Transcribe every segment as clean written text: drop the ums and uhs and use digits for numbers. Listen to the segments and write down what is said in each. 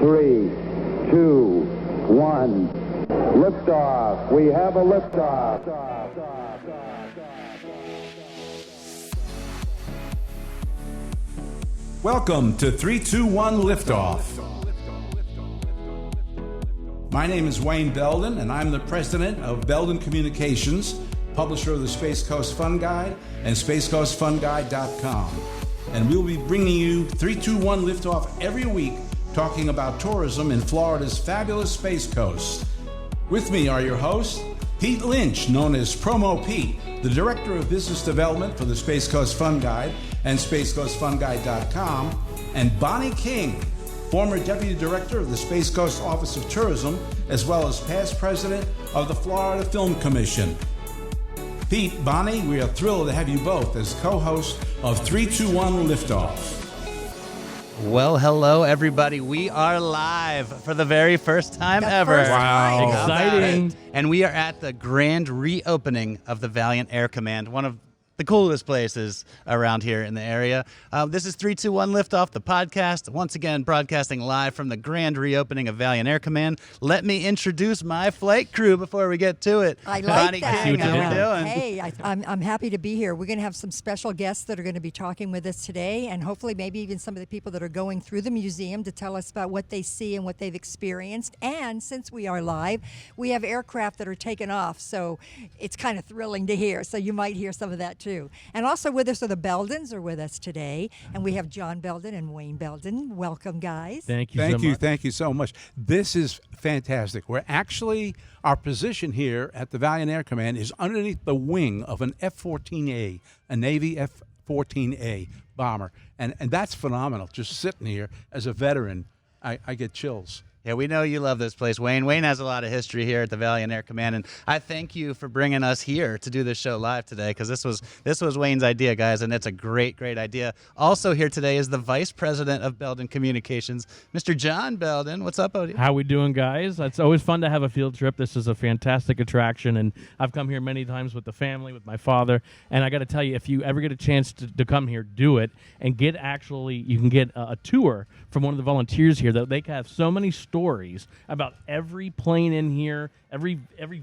3, 2, 1. Liftoff. We have a liftoff. Welcome to 321 Liftoff. My name is Wayne Belden, and I'm the president of Belden Communications, publisher of the Space Coast Fun Guide and SpaceCoastFunGuide.com. And we'll be bringing you 321 Liftoff every week, talking about tourism in Florida's fabulous Space Coast. With me are your hosts, Pete Lynch, known as Promo Pete, the Director of Business Development for the Space Coast Fun Guide and SpaceCoastFunGuide.com, and Bonnie King, former Deputy Director of the Space Coast Office of Tourism, as well as past President of the Florida Film Commission. Pete, Bonnie, we are thrilled to have you both as co-hosts of 321 Liftoff. Well, hello, everybody. We are live for the very first time ever. Wow. Exciting. And we are at the grand reopening of the Valiant Air Command, one of the coolest places around here in the area. This is 321 Liftoff, the podcast, once again broadcasting live from the grand reopening of Valiant Air Command. Let me introduce my flight crew before we get to it. I like Bonnie that. King, how you doing? Hey, I'm happy to be here. We're going to have some special guests that are going to be talking with us today, and hopefully maybe even some of the people that are going through the museum to tell us about what they see and what they've experienced. And since we are live, we have aircraft that are taking off, so it's kind of thrilling to hear. So you might hear some of that too. And also with us are the Beldens are with us today, and we have John Belden and Wayne Belden. Welcome, guys. Thank you so much. This is fantastic. We're actually, our position here at the Valiant Air Command is underneath the wing of an F-14A, a Navy F-14A bomber. And that's phenomenal. Just sitting here as a veteran, I get chills. Yeah, we know you love this place, Wayne. Wayne has a lot of history here at the Valiant Air Command, and I thank you for bringing us here to do this show live today, because this was Wayne's idea, guys, and it's a great idea. Also here today is the Vice President of Belden Communications, Mr. John Belden. What's up, Odie? How we doing, guys? It's always fun to have a field trip. This is a fantastic attraction, and I've come here many times with the family, with my father, and I got to tell you, if you ever get a chance to come here, do it, and you can get a tour from one of the volunteers here. That they have so many stories about every plane in here, every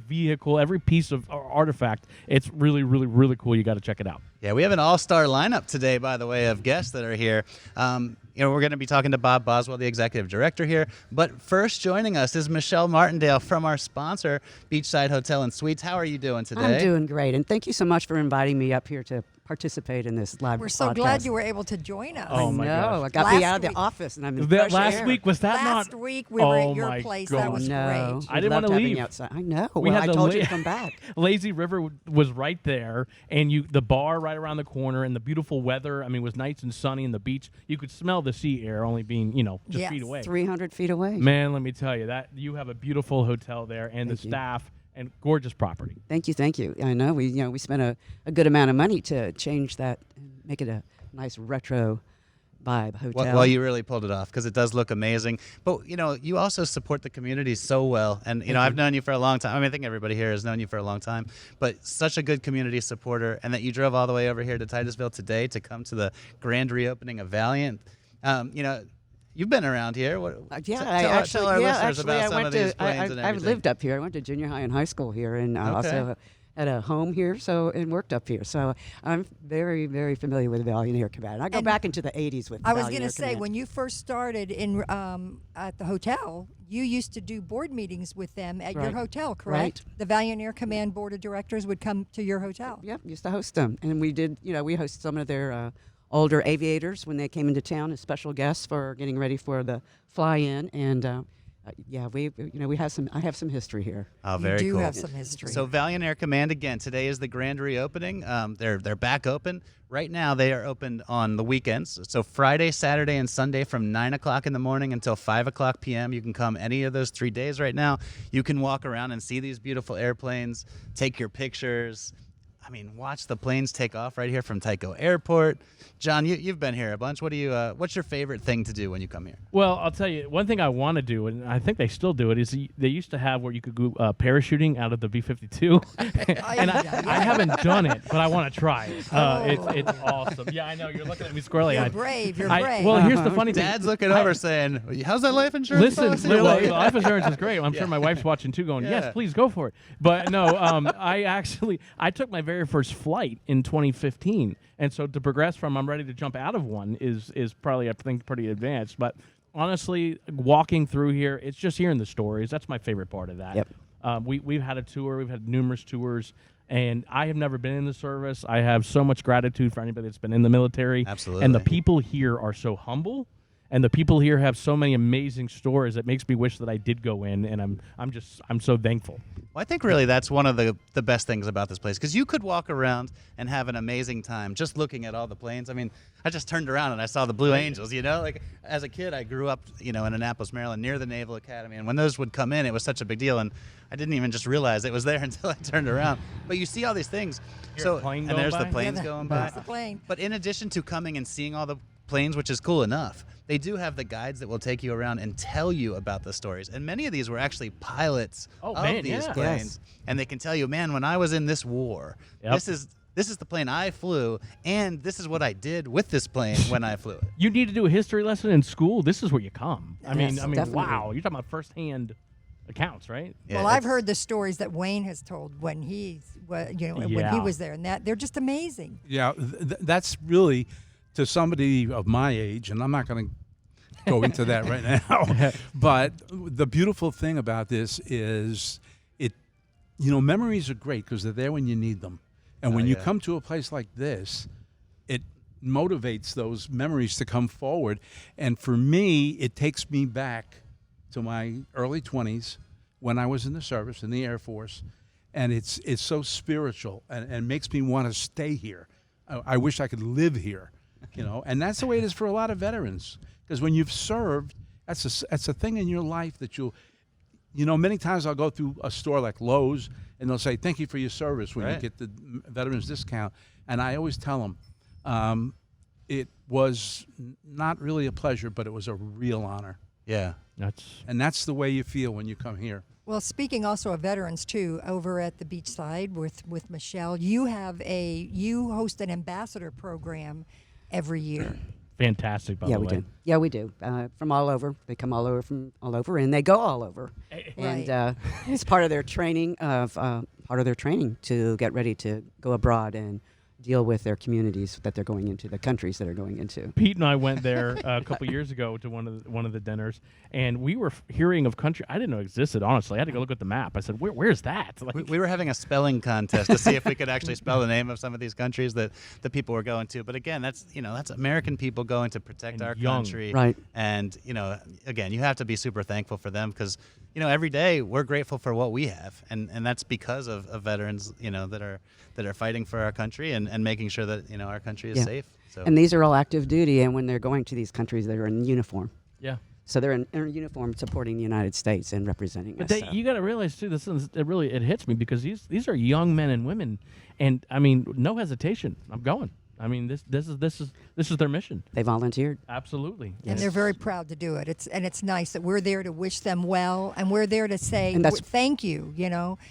vehicle, every piece of artifact. It's really cool. You got to check it out. Yeah, we have an all-star lineup today, by the way, of guests that are here. We're going to be talking to Bob Boswell, the executive director here. But first joining us is Michelle Martindale from our sponsor, Beachside Hotel and Suites. How are you doing today? I'm doing great, and thank you so much for inviting me up here to participate in this live podcast. We're so glad you were able to join us. Oh my gosh. I got me out of the office, and I'm in fresh last air. week was that Last not? week we were at your my place. God. That was No, great. I didn't want to loved having leave. you outside. I know. We Well, had I the told you to come back. Lazy River was right there, and the bar right around the corner, and the beautiful weather. I mean, it was nice and sunny, and the beach. You could smell the sea air, only being just Yes. feet away. 300 feet away. Man, let me tell you that you have a beautiful hotel there, and Thank the you. staff and gorgeous property. Thank you. I know we spent a good amount of money to change that and make it a nice retro vibe hotel. Well, you really pulled it off, because it does look amazing. But, you also support the community so well. And, I've known you for a long time. I think everybody here has known you for a long time. But such a good community supporter, and that you drove all the way over here to Titusville today to come to the grand reopening of Valiant. You've been around here. Tell our listeners about some of these planes and everything. I've lived up here. I went to junior high and high school here, and also had a home here, and worked up here. So I'm very, very familiar with Valiant Air Command. I go back into the 80s with I was going to say, when you first started in at the hotel, you used to do board meetings with them at your hotel, correct? Right. The Valiant Air Command Board of Directors would come to your hotel. Yep, used to host them. And we did, we host some of their older aviators when they came into town as special guests for getting ready for the fly-in. And we have some. I have some history here. Oh, very cool. You do have some history. So Valiant Air Command, again, today is the grand reopening. They're back open. Right now, they are open on the weekends. So Friday, Saturday, and Sunday from 9 o'clock in the morning until 5 o'clock p.m. You can come any of those 3 days right now. You can walk around and see these beautiful airplanes, take your pictures, I mean, watch the planes take off right here from Tycho Airport. John, you've been here a bunch. What's your favorite thing to do when you come here? Well, I'll tell you, one thing I want to do, and I think they still do it, is they used to have where you could go parachuting out of the B-52. And I haven't done it, but I want to try it. It's awesome. Yeah, I know. You're looking at me squirrely. You're brave. You're brave. Well, here's the funny thing. Dad's looking over saying, how's that life insurance policy? Listen, life insurance is great. I'm sure my wife's watching too going, yes, please go for it. But no, I took my very first flight in 2015. And so to progress from I'm ready to jump out of one is probably, I think, pretty advanced. But honestly, walking through here, it's just hearing the stories. That's my favorite part of that. Yep. We've had a tour. We've had numerous tours. And I have never been in the service. I have so much gratitude for anybody that's been in the military. Absolutely. And the people here are so humble. And the people here have so many amazing stories that makes me wish that I did go in, and I'm so thankful. Well, I think really that's one of the best things about this place, because you could walk around and have an amazing time just looking at all the planes. I mean, I just turned around and I saw the Blue Angels, like as a kid I grew up, in Annapolis, Maryland, near the Naval Academy, and when those would come in, it was such a big deal, and I didn't even just realize it was there until I turned around. But you see all these things. And there's the planes going by. That's the plane. But in addition to coming and seeing all the planes, which is cool enough, they do have the guides that will take you around and tell you about the stories. And many of these were actually pilots of these planes. Yes. And they can tell you, man, when I was in this war, this is the plane I flew, and this is what I did with this plane when I flew it. You need to do a history lesson in school. This is where you come. I mean, definitely. wow. You're talking about firsthand accounts, right? Yeah, well, I've heard the stories that Wayne has told when he when he was there, and that they're just amazing. Yeah, that's really, to somebody of my age, and I'm not going to go into that right now, but the beautiful thing about this is memories are great because they're there when you need them. And when you come to a place like this, it motivates those memories to come forward. And for me, it takes me back to my early 20s when I was in the service, in the Air Force. And it's so spiritual and makes me want to stay here. I wish I could live here, And that's the way it is for a lot of veterans. Because when you've served, that's a thing in your life that many times I'll go through a store like Lowe's, and they'll say, thank you for your service when you get the veterans discount. And I always tell them, it was not really a pleasure, but it was a real honor. Yeah. That's the way you feel when you come here. Well, speaking also of veterans too, over at the beachside with Michelle, you host an ambassador program every year. Fantastic, by the way. We do. Yeah, we do. From all over. They come all over from all over, and they go all over. And it's part of their training to get ready to go abroad and deal with their communities that they're going into, the countries that are going into. Pete and I went there a couple years ago to one of the dinners, and we were hearing of country I didn't know existed. Honestly, I had to go look at the map. I said, "Where's that?" Like, we were having a spelling contest to see if we could actually spell the name of some of these countries that the people were going to. But again, that's American people going to protect our country, right? And again, you have to be super thankful for them because every day we're grateful for what we have, and that's because of veterans that are fighting for our country and making sure that our country is safe. So. And these are all active duty, and when they're going to these countries, they're in uniform. Yeah. So they're in uniform supporting the United States and representing us. But you got to realize too, it hits me because these are young men and women, and I mean, no hesitation. I'm going. I mean, this is their mission. They volunteered. Absolutely. And they're very proud to do it. It's nice that we're there to wish them well, and we're there to say thank you.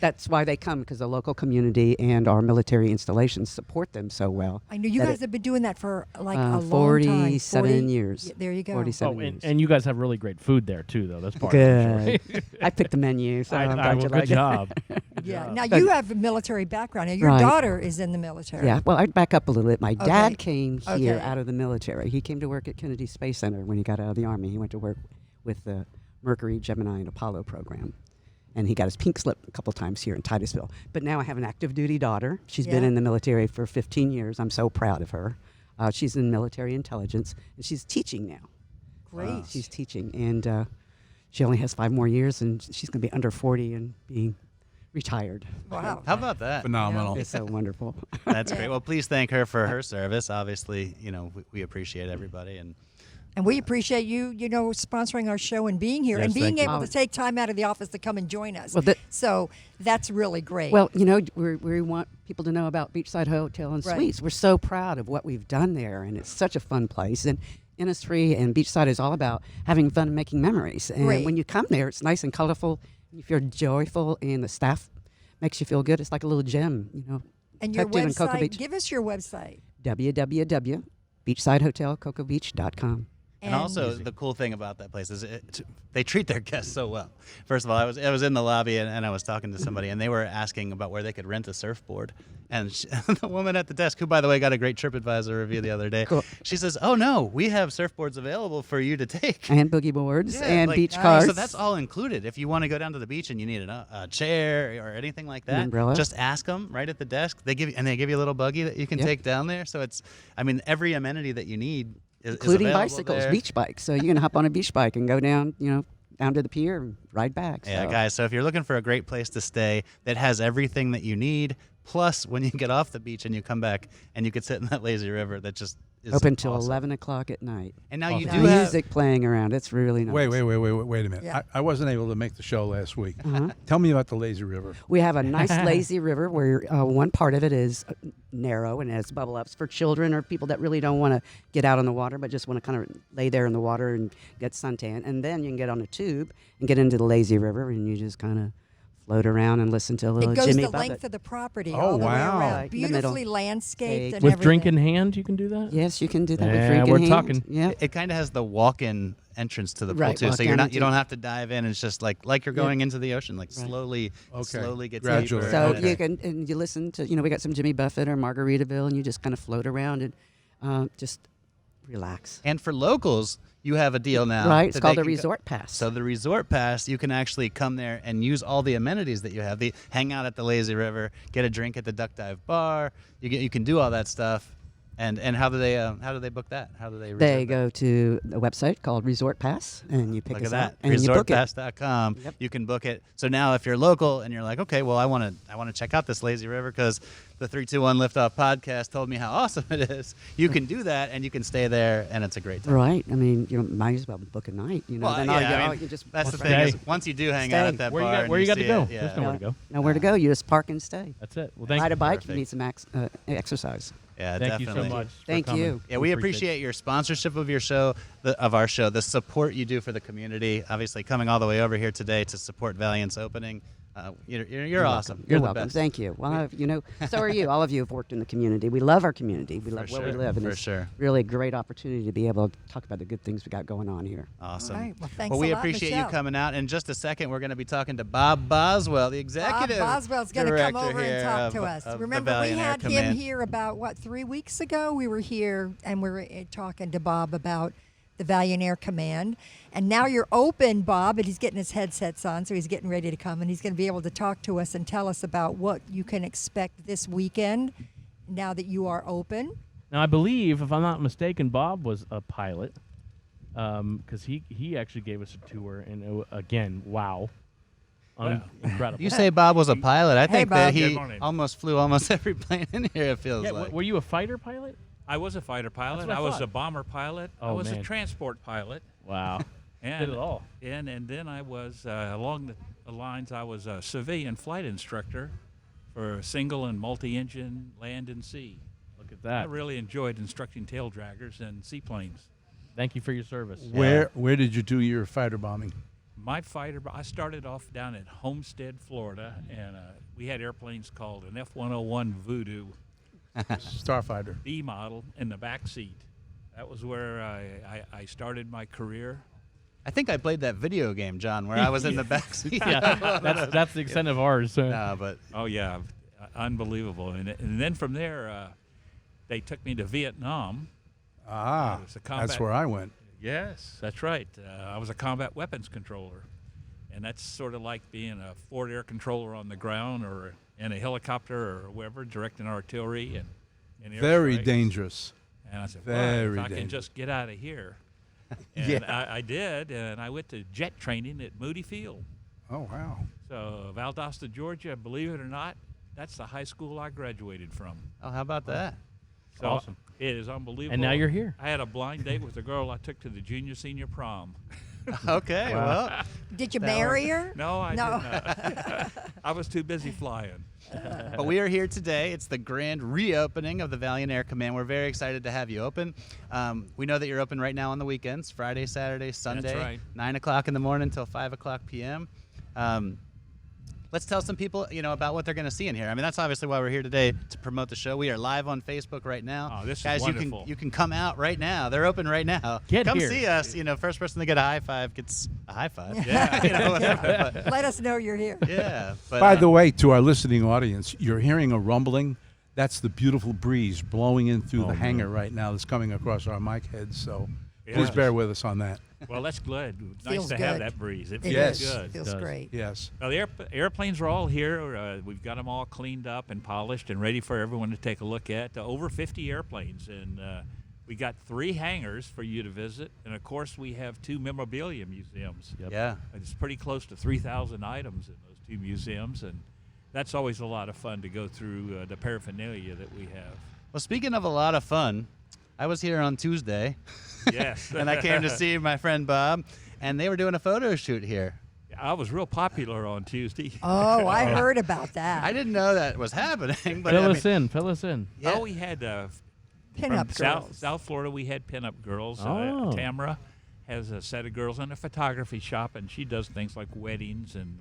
That's why they come, because the local community and our military installations support them so well. I know you guys have been doing that for a long time. 47 years. There you go. 47 years. And you guys have really great food there too, though. That's part Good. of it. I picked the menu, so I'm glad you good like job. Yeah. Now you have a military background. Now your daughter is in the military. Yeah. Well, I'd back up a little bit. My dad came here Okay. out of the military. He came to work at Kennedy Space Center when he got out of the Army. He went to work with the Mercury, Gemini, and Apollo program. And he got his pink slip a couple times here in Titusville. But now I have an active duty daughter. She's been in the military for 15 years. I'm so proud of her. She's in military intelligence, and she's teaching now. Great. She's teaching, and she only has 5 more years, and she's going to be under 40 and being retired. Wow. How about that? Phenomenal. It's so wonderful. That's great. Well, please thank her for her service. Obviously, we appreciate everybody. And we appreciate you, sponsoring our show and being here and being thank you. able to take time out of the office to come and join us. Well, so that's really great. Well, we want people to know about Beachside Hotel and Right. Suites. We're so proud of what we've done there, and it's such a fun place. And Innisfree and Beachside is all about having fun and making memories. And Great. when you come there, it's nice and colorful. You feel joyful, and the staff makes you feel good. It's like a little gym, and your tucked in Cocoa website, Beach. give us your website. www.beachsidehotelcocobeach.com. And also, the cool thing about that place is they treat their guests so well. First of all, I was in the lobby and I was talking to somebody, and they were asking about where they could rent a surfboard. And the woman at the desk, who, by the way, got a great TripAdvisor review the other day, Cool. she says, "Oh, no, we have surfboards available for you to take." And boogie boards Yeah, and like, beach cards. So that's all included. If you want to go down to the beach and you need a chair or anything like that, umbrella. just ask them right at the desk. They give you a little buggy that you can Yep. take down there. So every amenity that you need is including available bicycles, there. beach bikes. So you can hop on a beach bike and go down, down to the pier and ride back. Yeah, so. guys. So if you're looking for a great place to stay that has everything that you need, plus when you get off the beach and you come back and you could sit in that lazy river that just is Open till awesome. 11 o'clock at night. And now you Awesome. do have Music playing around. It's really nice. Wait a minute. Yeah. I wasn't able to make the show last week. Uh-huh. Tell me about the lazy river. We have a nice lazy river where one part of it is narrow and has bubble ups for children or people that really don't want to get out on the water but just want to kind of lay there in the water and get suntan. And then you can get on a tube and get into the lazy river and you just kind of float around and listen to a little It goes Jimmy the Buffett. length of the property Oh, all the way wow. around. Right in the middle. Beautifully landscaped and With everything. drink in hand, you can do that? Yes, you can do that Yeah, with drink in we're hand. talking. Yeah. it kind of has the walk-in entrance to the pool Right, too, so walk you're down not into- you don't have to dive in. It's just like you're Yeah. going into the ocean, like Right. slowly gets Gradually. deeper. So Okay. you can, and you listen to, we got some Jimmy Buffett or Margaritaville, and you just kind of float around and just relax. And for locals, you have a deal now. Right, it's that called they a can resort pass. So the resort pass, you can actually come there and use all the amenities that you have. Hang out at the lazy river, get a drink at the duck dive bar. You can do all that stuff. And how do they book that? How do they reserve They that? go to a website called Resort Pass, and you pick Look at us that. out, and you book it. Resortpass.com. Yep. You can book it. So now if you're local and you're like, okay, well I want to check out this lazy river because the 321 Liftoff podcast told me how awesome it is. You can do that and you can stay there and it's a great time. Right. I mean, you might as well book a night. Well, then yeah, you just that's the walk thing. around. Is once you do hang out Stay. at that Where you bar, got, and where you got to see go? it, yeah. There's nowhere to go. Nowhere to go. You just park and stay. That's it. Well, thank Ride you. a bike. Perfect. You need some exercise. Yeah, Thank definitely. you so much. for Thank coming. you. Yeah, we appreciate your sponsorship of your show, of our show, the support you do for the community. Obviously, coming all the way over here today to support Valiant's opening. You're awesome. You're the welcome. best. Thank you. Well, so are you. All of you have worked in the community. We love our community. We love where we sure, live. And for it's sure. really a great opportunity to be able to talk about the good things we got going on here. Awesome. All right. Well, thanks we a lot, appreciate you Michelle. coming out. In just a second, we're going to be talking to Bob Boswell, the executive Bob Boswell's going to come director over and here talk of- to us. of the Remember, we Valiant Air had him Command. here about, 3 weeks ago? We were here and we were talking to Bob about the Valiant Air Command. And now you're open, Bob, and he's getting his headsets on, so he's getting ready to come, and he's going to be able to talk to us and tell us about what you can expect this weekend now that you are open. Now, I believe, if I'm not mistaken, Bob was a pilot because he actually gave us a tour. And again, wow. Incredible. You say Bob was a pilot. I think that Bob. he Good morning. almost flew almost every plane in here, it feels Yeah, like. were you a fighter pilot? I was a fighter pilot. what I I was thought. a bomber pilot. I Oh, was man. a transport pilot. Wow. And, Did it all. And then I was, along the lines, I was a civilian flight instructor for single and multi-engine land and sea. Look at I that. really enjoyed instructing tail draggers and seaplanes. Thank you for your service. Where did you do your fighter bombing? I started off down in Homestead, Florida, and we had airplanes called an F-101 Voodoo Starfighter. B model in the back seat. That was where I started my career. I think I played that video game, John, where I was in the back seat. Yeah, that's the extent of ours. So. No, but Oh yeah, unbelievable. And then from there, they took me to Vietnam. Ah, It was a combat- that's where I went. Yes, that's right. I was a combat weapons controller, and that's sort of like being a forward air controller on the ground or in a helicopter or wherever, directing artillery and Very airstrikes. dangerous. And I said, Very well, if I can dangerous. just get out of here. And Yeah. I did, and I went to jet training at Moody Field. Oh, wow. So Valdosta, Georgia, believe it or not, that's the high school I graduated from. oh, how about that? So Awesome. It is unbelievable. And now you're here. I had a blind date with a girl I took to the junior-senior prom. Okay, well, Did you marry her? No, I No. did not. I was too busy flying. but we are here today. It's the grand reopening of the Valiant Air Command. We're very excited to have you open. We know that you're open right now on the weekends, Friday, Saturday, Sunday, right. 9 o'clock in the morning until 5 o'clock p.m. Let's tell some people, about what they're going to see in here. I mean, that's obviously why we're here today, to promote the show. We are live on Facebook right now. Oh, this is Guys, wonderful. you can come out right now. They're open right now. Come here. see us. First person to get a high five gets a high five. Yeah. Whatever. But, Let us know you're here. yeah. But, By the way, to our listening audience, you're hearing a rumbling. That's the beautiful breeze blowing in through the hangar right now that's coming across our mic heads. So please bear with us on that. Well, that's good. Nice Feels to have good. that breeze. It It feels Yes. good. Feels great. Yes. Well, the airplanes are all here. We've got them all cleaned up and polished and ready for everyone to take a look at. Over 50 airplanes, and we got 3 hangars for you to visit. And, of course, we have 2 memorabilia museums. yeah. It's pretty close to 3,000 items in those 2 museums, and that's always a lot of fun to go through the paraphernalia that we have. Well, speaking of a lot of fun, I was here on Tuesday. Yes. And I came to see my friend Bob, and they were doing a photo shoot here. I was real popular on Tuesday. Oh, I heard about that. I didn't know that was happening, but Fill us in. Yeah. Oh, we had Pin-up from girls. South Florida. We had pinup girls. Oh. Tamara has a set of girls in a photography shop, and she does things like weddings. And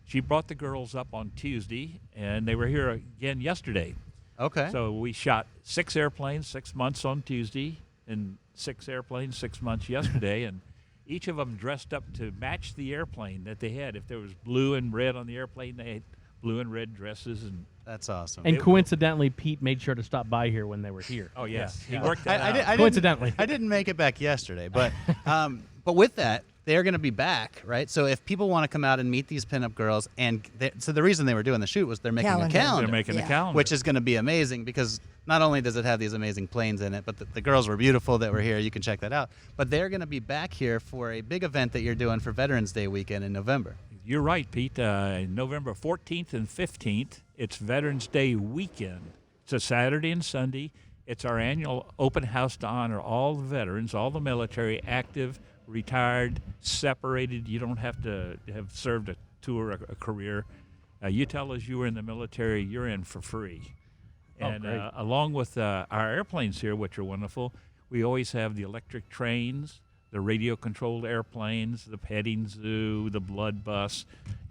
she brought the girls up on Tuesday, and they were here again yesterday. Okay. So we shot 6 airplanes, 6 months on Tuesday, and 6 airplanes, 6 months yesterday, and each of them dressed up to match the airplane that they had. If there was blue and red on the airplane, they had blue and red dresses. And That's awesome. And coincidentally, Pete made sure to stop by here when they were here. oh yes, he Yeah. worked that out. didn't- Coincidentally. I didn't make it back yesterday, but with that, they're going to be back, right? So if people want to come out and meet these pinup girls, so the reason they were doing the shoot was they're making Calendar. a calendar. They're making Yeah. a calendar, which is going to be amazing because not only does it have these amazing planes in it, but the girls were beautiful that were here. You can check that out. But they're going to be back here for a big event that you're doing for Veterans Day weekend in November. You're right, Pete. November 14th and 15th, it's Veterans Day weekend. It's a Saturday and Sunday. It's our annual open house to honor all the veterans, all the military, active, retired, separated. You don't have to have served a tour, a career. You tell us you were in the military, you're in for free. And great. along with our airplanes here, which are wonderful, we always have the electric trains, the radio-controlled airplanes, the petting zoo, the blood bus,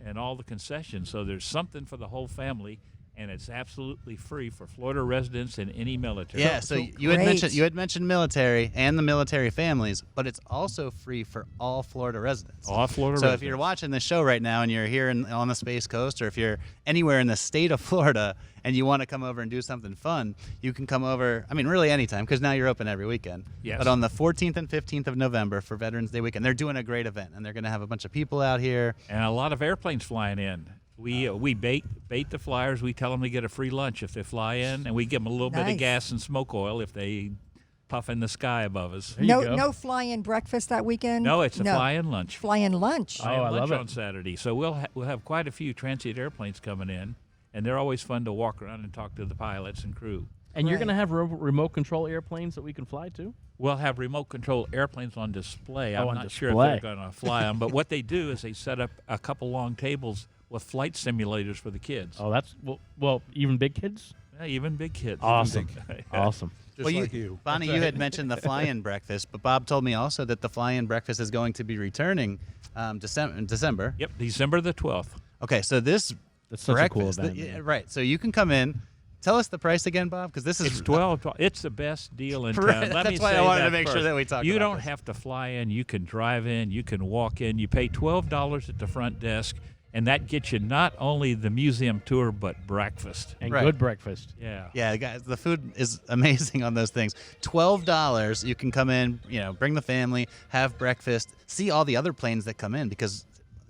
and all the concessions. So there's something for the whole family, and it's absolutely free for Florida residents and any military. Yeah, so you had mentioned military and the military families, but it's also free for all Florida residents. All Florida So residents. if you're watching this show right now and you're here on the Space Coast, or if you're anywhere in the state of Florida and you want to come over and do something fun, you can come over. I mean, really anytime, because now you're open every weekend. Yes. But on the 14th and 15th of November for Veterans Day weekend, they're doing a great event, and they're going to have a bunch of people out here. And a lot of airplanes flying in. We bait the flyers. We tell them to get a free lunch if they fly in, and we give them a little bit Nice. of gas and smoke oil if they puff in the sky above us. There you go. No fly-in breakfast that weekend? No, it's a fly-in lunch. Fly-in lunch. Fly-in I lunch love it. on Saturday. So we'll have quite a few transient airplanes coming in, and they're always fun to walk around and talk to the pilots and crew. And you're Right. going to have remote control airplanes that we can fly to? We'll have remote control airplanes on display. Oh, I'm on not sure if display. they're going to fly them, but what they do is they set up a couple long tables with flight simulators for the kids. Oh, that's well, even big kids? Yeah, even big kids. Awesome. Yeah. Awesome. Just like you. Bonnie, you had mentioned the fly-in breakfast, but Bob told me also that the fly-in breakfast is going to be returning in December. Yep, December the 12th. Okay, so this That's such a cool breakfast, event. yeah, man. right? So you can come in. Tell us the price again, Bob, because this is It's 12. It's the best deal in town. Right, Let me that's why I say wanted to that make sure first. that we talked You about don't this. have to fly in. You can drive in. You can walk in. You pay $12 at the front desk, and that gets you not only the museum tour but breakfast. And Right. good breakfast. Yeah. Yeah, guys, the food is amazing on those things. $12, you can come in, bring the family, have breakfast, see all the other planes that come in because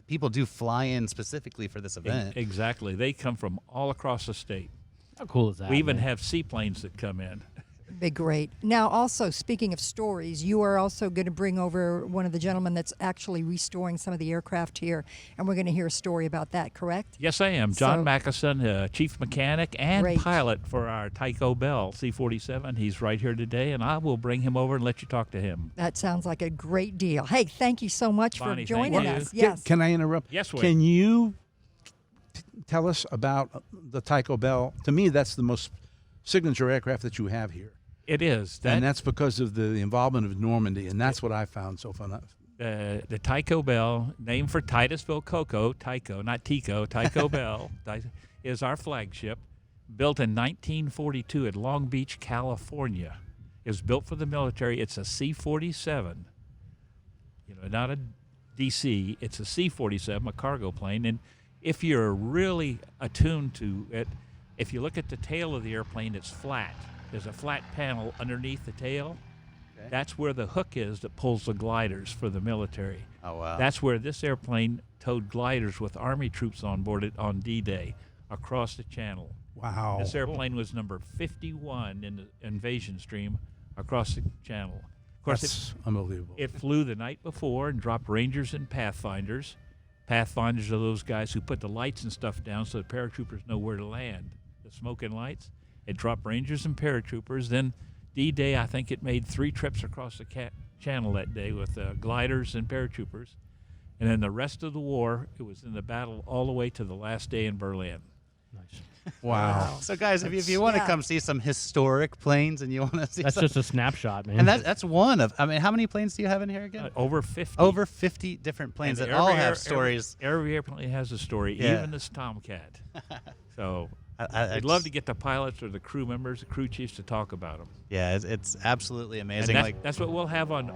people do fly in specifically for this event. Exactly. They come from all across the state. How cool is that? We even man? have seaplanes that come in. Be great. Now, also, speaking of stories, you are also going to bring over one of the gentlemen that's actually restoring some of the aircraft here, and we're going to hear a story about that, correct? Yes, I am. John So- Mackison, chief mechanic and Great. pilot for our Tyco Bell C-47. He's right here today, and I will bring him over and let you talk to him. That sounds like a great deal. Hey, thank you so much Bonnie, for joining thank you. us. Yes. Can I interrupt? Yes, Wade. Can you tell us about the Tyco Bell? To me, that's the most signature aircraft that you have here. It is. And that's because of the involvement of Normandy, and that's what I found so fun. The Tyco Bell, named for Titusville Cocoa, Tyco, not Tico, Tyco Bell, is our flagship, built in 1942 at Long Beach, California. It was built for the military. It's a C-47, not a DC. It's a C-47, a cargo plane. And if you're really attuned to it, if you look at the tail of the airplane, it's flat. There's a flat panel underneath the tail. Okay. That's where the hook is that pulls the gliders for the military. Oh, wow. That's where this airplane towed gliders with Army troops on board it on D-Day across the channel. Wow. This airplane was number 51 in the invasion stream across the channel. Of course, That's unbelievable. It flew the night before and dropped Rangers and Pathfinders. Pathfinders are those guys who put the lights and stuff down so the paratroopers know where to land. The smoke and lights. It dropped Rangers and paratroopers. Then D-Day, I think it made 3 trips across the channel that day with gliders and paratroopers. And then the rest of the war, it was in the battle all the way to the last day in Berlin. Nice. Wow. So, guys, if you want to come see some historic planes and you want to see That's some, just a snapshot, man. and that's one of, I mean, how many planes do you have in here again? Over 50. Over 50 different planes And that all every have stories. Every airplane has a story, Yeah. even this Tomcat. So I I'd love to get the pilots or the crew members, the crew chiefs, to talk about them. Yeah, it's absolutely And amazing. that's what we'll have on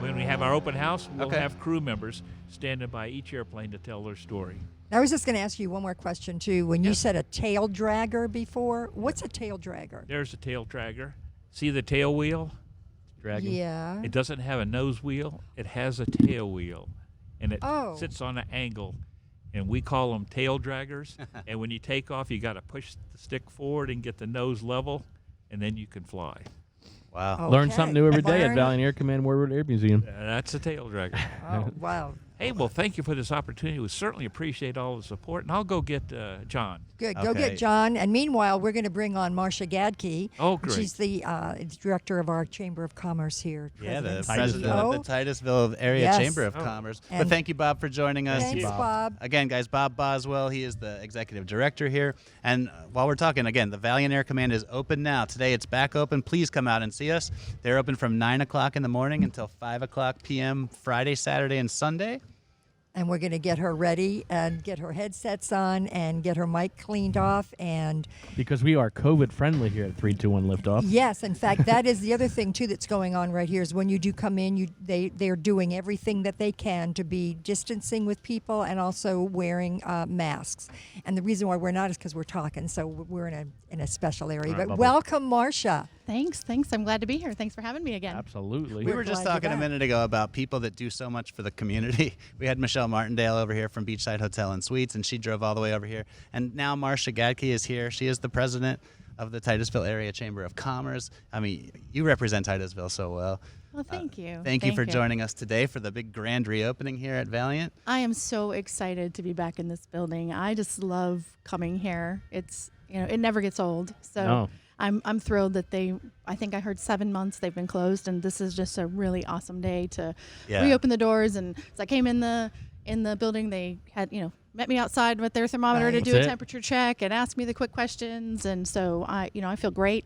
when we have our open house. We'll Okay. have crew members standing by each airplane to tell their story. I was just going to ask you one more question, too. When you Yes. said a tail dragger before, what's a tail dragger? There's a tail dragger. See the tail wheel? Dragon. Yeah. It doesn't have a nose wheel. It has a tail wheel, and it Oh. sits on an angle. And we call them tail draggers. And when you take off, you got to push the stick forward and get the nose level, and then you can fly. wow. Learn Okay. something new every day at Learn- Valiant Air Command Warbird Air Museum. That's a tail dragger. Oh, wow. Hey, well, thank you for this opportunity. We certainly appreciate all the support, and I'll go get John. Good. Go Okay. get John. And meanwhile, we're going to bring on Marcia Gadke. Oh, great. She's the director of our Chamber of Commerce here. Yeah, the President and president CEO. of the Titusville Area Yes. Chamber of Oh. Commerce. But And- thank you, Bob, for joining us. Thanks, Bob. Again, guys, Bob Boswell, he is the executive director here. And while we're talking, again, the Valiant Air Command is open now. Today it's back open. Please come out and see us. They're open from 9 o'clock in the morning until 5 o'clock p.m. Friday, Saturday, and Sunday. And we're going to get her ready and get her headsets on and get her mic cleaned off. And Because we are COVID friendly here at 321 Liftoff. yes, in fact, that is the other thing too that's going on right here is when you do come in, they're doing everything that they can to be distancing with people and also wearing masks. And the reason why we're not is because we're talking, so we're in a special area. All right, But lovely. welcome, Marcia. Thanks. I'm glad to be here. Thanks for having me again. Absolutely. We We're were just glad you're talking a back. minute ago about people that do so much for the community. We had Michelle Martindale over here from Beachside Hotel and Suites, and she drove all the way over here. And now Marcia Gadke is here. She is the president of the Titusville Area Chamber of Commerce. I mean, you represent Titusville so well. Well, thank you. Thank you for joining us today for the big grand reopening here at Valiant. I am so excited to be back in this building. I just love coming here. It's, it never gets old. So No. I'm thrilled that I think I heard 7 months they've been closed, and this is just a really awesome day to Yeah. reopen the doors. And as I came in the building, they had, met me outside with their thermometer to Right. do That's a it. temperature check and ask me the quick questions. And so I feel great,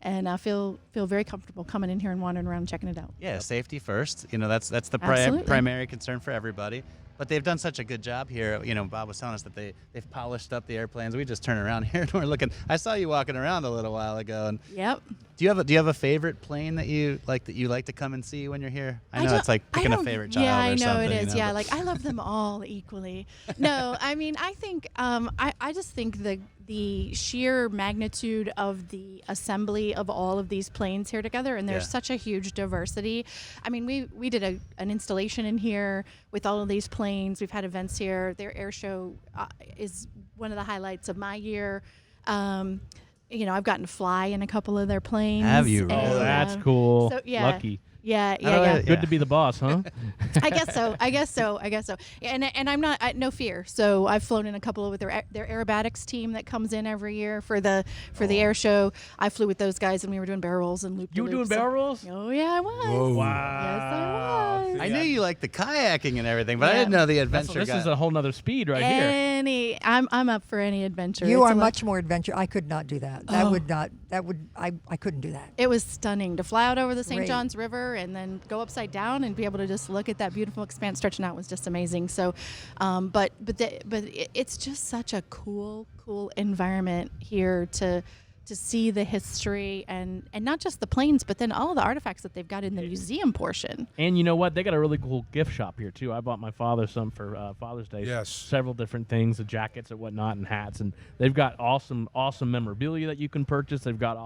and I feel very comfortable coming in here and wandering around and checking it out. Yeah, safety first. That's the Absolutely. primary concern for everybody. But they've done such a good job here. Bob was telling us that they've polished up the airplanes. We just turn around here and we're looking. I saw you walking around a little while ago. And Yep. do you have a favorite plane that you like to come and see when you're here? I know don't- it's like I picking a don't- favorite child Yeah, or I know something. it is. Yeah, but- I love them all equally. No, I mean, I think I just think the sheer magnitude of the assembly of all of these planes here together, and there's Yeah. such a huge diversity. I mean, we did an installation in here with all of these planes. We've had events here. Their air show is one of the highlights of my year. I've gotten to fly in a couple of their planes. Have you really? Oh, that's cool. So, yeah. Lucky. Yeah. Good to be the boss, huh? I guess so. And I'm not no fear. So I've flown in a couple with their aerobatics team that comes in every year for the air show. I flew with those guys and we were doing barrel rolls and loop. You were doing barrel rolls? Oh yeah, I was. Whoa. Wow. Yes, I was. I knew you liked the kayaking and everything, but I Yeah. didn't know the adventure. This guy. is a whole nother speed right here. I'm up for any adventure. You It's are a lot- much more adventure. I could not do that. I couldn't do that. It was stunning to fly out over the St. Great. Johns River and then go upside down and be able to just look at that beautiful expanse stretching out was just amazing. So, but it's just such a cool environment here to see the history and not just the planes, but then all of the artifacts that they've got in the museum portion. And you know what? They got a really cool gift shop here too. I bought my father some for Father's Day. Yes. Several different things, the jackets and whatnot, and hats. And they've got awesome memorabilia that you can purchase. They've got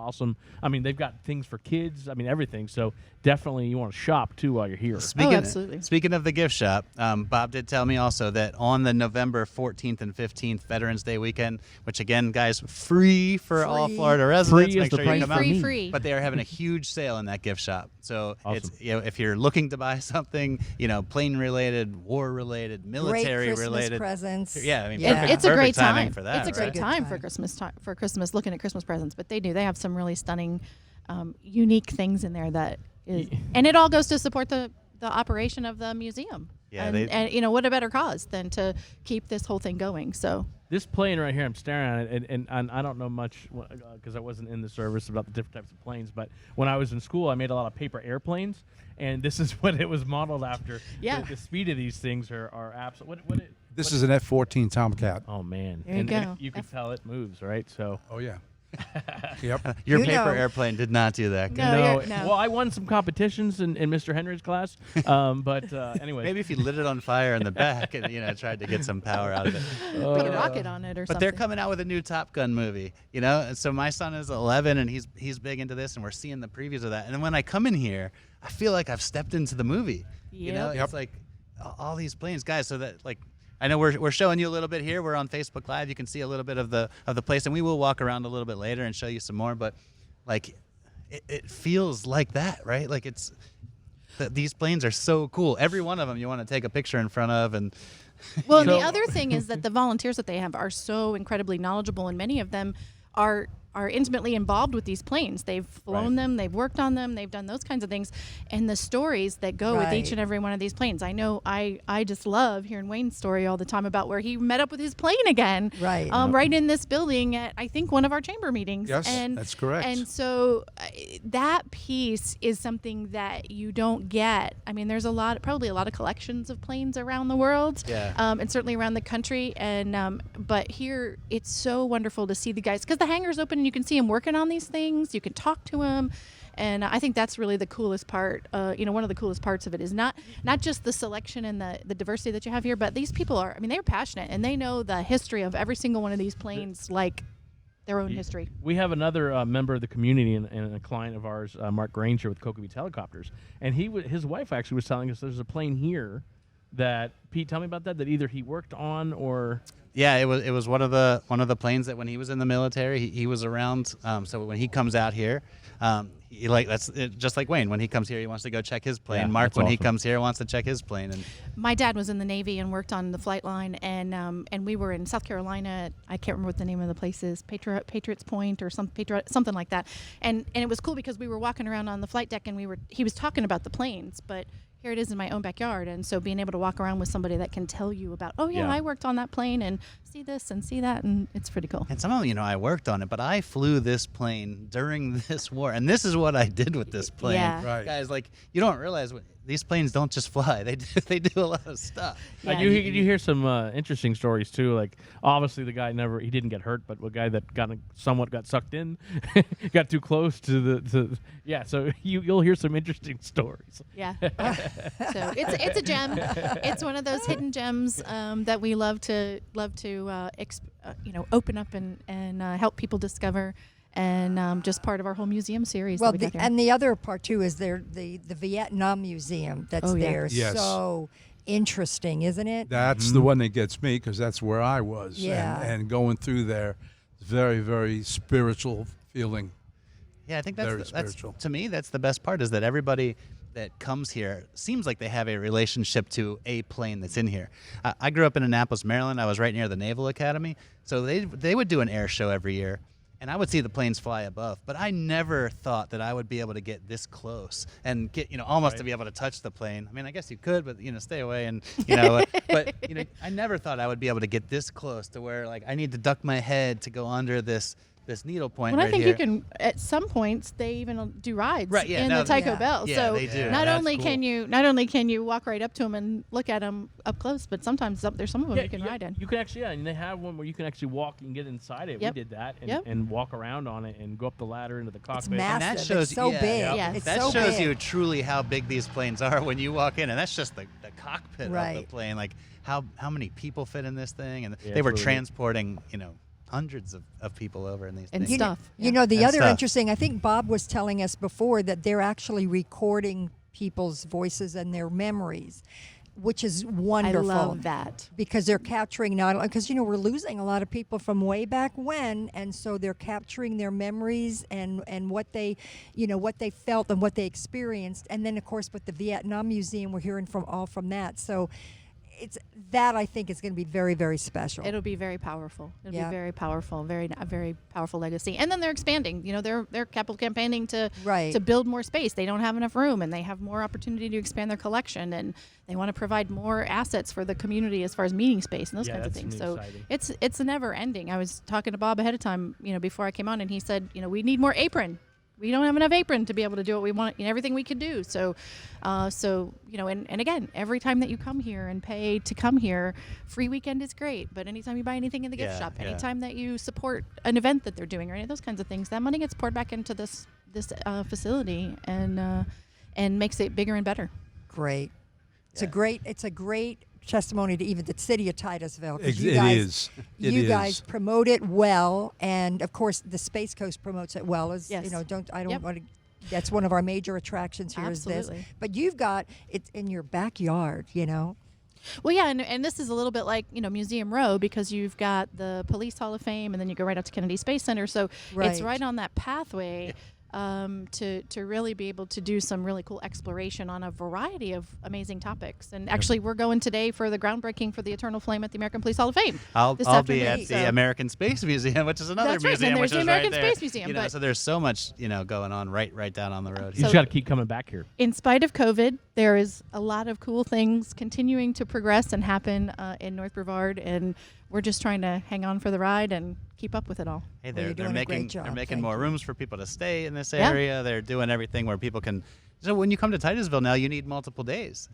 they've got things for kids. I mean, everything. So definitely you want to shop too while you're here. Absolutely. Speaking of the gift shop, Bob did tell me also that on the November 14th and 15th Veterans Day weekend, which again, guys, free for all Florida residents. Free is Make the sure you price come for out. me. Free. But they are having a huge sale in that gift shop. So Awesome. it's if you're looking to buy something, plane related, war related, military Great Christmas related presents. Yeah, I mean, Yeah. perfect, It's a great perfect timing time for that. It's a great right? time for Christmas, looking at Christmas presents. But they have some really stunning, unique things in there that is, and it all goes to support the operation of the museum. Yeah, and what a better cause than to keep this whole thing going. So This plane right here, I'm staring at it, and I don't know much because I wasn't in the service about the different types of planes. But when I was in school, I made a lot of paper airplanes, and this is what it was modeled after. Yeah. The speed of these things are absolute. This is an F-14 Tomcat. Oh man! There you and go. you can tell it moves, right? So. Oh yeah. Yep. Your You paper know. airplane did not do that. Good. No. Well, I won some competitions in Mr. Henry's class, but anyway. Maybe if you lit it on fire in the back and tried to get some power out of it. put a rocket on it or But something. they're coming out with a new Top Gun movie, and so my son is 11 and he's big into this, and we're seeing the previews of that. And then when I come in here, I feel like I've stepped into the movie. Yep. It's like all these planes, guys. So that I know we're showing you a little bit here. We're on Facebook Live. You can see a little bit of the place, and we will walk around a little bit later and show you some more. But it feels like that, right? Like these planes are so cool. Every one of them you want to take a picture in front of, and Well, and the other thing is that the volunteers that they have are so incredibly knowledgeable, and many of them are intimately involved with these planes. They've flown them, they've worked on them, they've done those kinds of things, and the stories that go with each Right. and every one of these planes. I know I just love hearing Wayne's story all the time about where he met up with his plane again, Right. right in this building at I think one of our chamber meetings. Yes, and that's correct. And so that piece is something that you don't get. I mean, there's probably a lot of collections of planes around the world, and certainly around the country. And but here, it's so wonderful to see the guys because the hangar's open and you can see them working on these things. You can talk to them. And I think that's really the coolest part. One of the coolest parts of it is not just the selection and the diversity that you have here, but these people they're passionate and they know the history of every single one of these planes like their own history. We have another member of the community and a client of ours, Mark Granger with Cocoa Beach Helicopters, and his wife actually was telling us there's a plane here that Pete, tell me about that either he worked on or. Yeah, it was one of the planes that when he was in the military, he was around. So when he comes out here, just like Wayne. When he comes here, he wants to go check his plane. Yeah, Mark, that's when he awesome. comes here, wants to check his plane. And My dad was in the Navy and worked on the flight line, and we were in South Carolina. I can't remember what the name of the place is, Patriots Point or something like that. And it was cool because we were walking around on the flight deck, and he was talking about the planes, but here it is in my own backyard. And so being able to walk around with somebody that can tell you about, I worked on that plane and see this and see that, and it's pretty cool. some of them, I worked on it, but I flew this plane during this war, and this is what I did with this plane. Yeah. Right. Guys, you don't realize these planes don't just fly; they do a lot of stuff. Yeah. You hear some interesting stories too. Like obviously the guy he didn't get hurt, but the guy that somewhat got sucked in, got too close to the. So you'll hear some interesting stories. Yeah. So it's a gem. It's one of those hidden gems that we love to open up and help people discover. And just part of our whole museum series. Well, that we got here. and the other part too is the Vietnam Museum that's there. Yes. So interesting, isn't it? That's the one that gets me because that's where I was. Yeah. And going through there, very, very spiritual feeling. Yeah, I think Very that's spiritual. to me, that's the best part, is that everybody that comes here seems like they have a relationship to a plane that's in here. I grew up in Annapolis, Maryland. I was right near the Naval Academy. So they would do an air show every year, and I would see the planes fly above. But I never thought that I would be able to get this close and get, almost to be able to touch the plane. I mean, I guess you could, but, stay away. And, but, I never thought I would be able to get this close to where, like, I need to duck my head to go under this needle point Well, right I think here. you can, at some points, they even do rides Right, yeah, in no, the Tycho yeah. Bell. Yeah, so they do. not That's only cool. can you walk right up to them and look at them up close, but sometimes there's some of them you can ride in. You can actually, and they have one where you can actually walk and get inside it. Yep. We did that and, Yep. and walk around on it and go up the ladder into the cockpit. It's massive. And that shows it's so yeah, big. Yeah. It's that so shows big. you truly how big these planes are when you walk in, and that's just the cockpit of Right. the plane. Like how many people fit in this thing, and Yeah, they were it's really transporting hundreds of people over in these And things. stuff. You know, the And other stuff. interesting, I think Bob was telling us before that they're actually recording people's voices and their memories, which is wonderful. I love that. Because they're capturing because we're losing a lot of people from way back when, and so they're capturing their memories and what they what they felt and what they experienced, and then of course with the Vietnam Museum we're hearing from that. So it's that I think is going to be very, very special. It'll be very powerful. It'll Yeah. be very powerful, a very powerful legacy. And then they're expanding. They're capital campaigning to build more space. They don't have enough room, and they have more opportunity to expand their collection, and they want to provide more assets for the community as far as meeting space and those kinds of that's things. really So exciting. it's never ending. I was talking to Bob ahead of time, before I came on, and he said, we need more apron. We don't have enough apron to be able to do what we want, everything we could do. So, and again, every time that you come here and pay to come here, free weekend is great. But anytime you buy anything in the gift Yeah, shop, yeah. anytime that you support an event that they're doing, or any of those kinds of things, that money gets poured back into this facility and makes it bigger and better. Great. It's Yeah. a great testimony to even the city of Titusville. 'Cause It is. It you is. guys promote it well, and of course the Space Coast promotes it well. As Yes. don't Yep. want to. That's one of our major attractions here. Is Absolutely. this? But you've got it in your backyard. Well, yeah, and this is a little bit like, Museum Row, because you've got the Police Hall of Fame, and then you go right out to Kennedy Space Center. So it's Right. right on that pathway to really be able to do some really cool exploration on a variety of amazing topics. And actually, we're going today for the groundbreaking for the Eternal Flame at the American Police Hall of Fame. I'll this be afternoon, at the so- American Space Museum, which is another That's right, and museum, there's which the is American right there. Space Museum, but- So there's so much going on right down on the road You here. just got to keep coming back here. In spite of COVID, there is a lot of cool things continuing to progress and happen in North Brevard, and we're just trying to hang on for the ride and keep up with it all. Hey, Well, they're you're doing a making great job. they're making Thank more you. rooms for people to stay in this Yeah. area. They're doing everything where people can. So when you come to Titusville now, you need multiple days.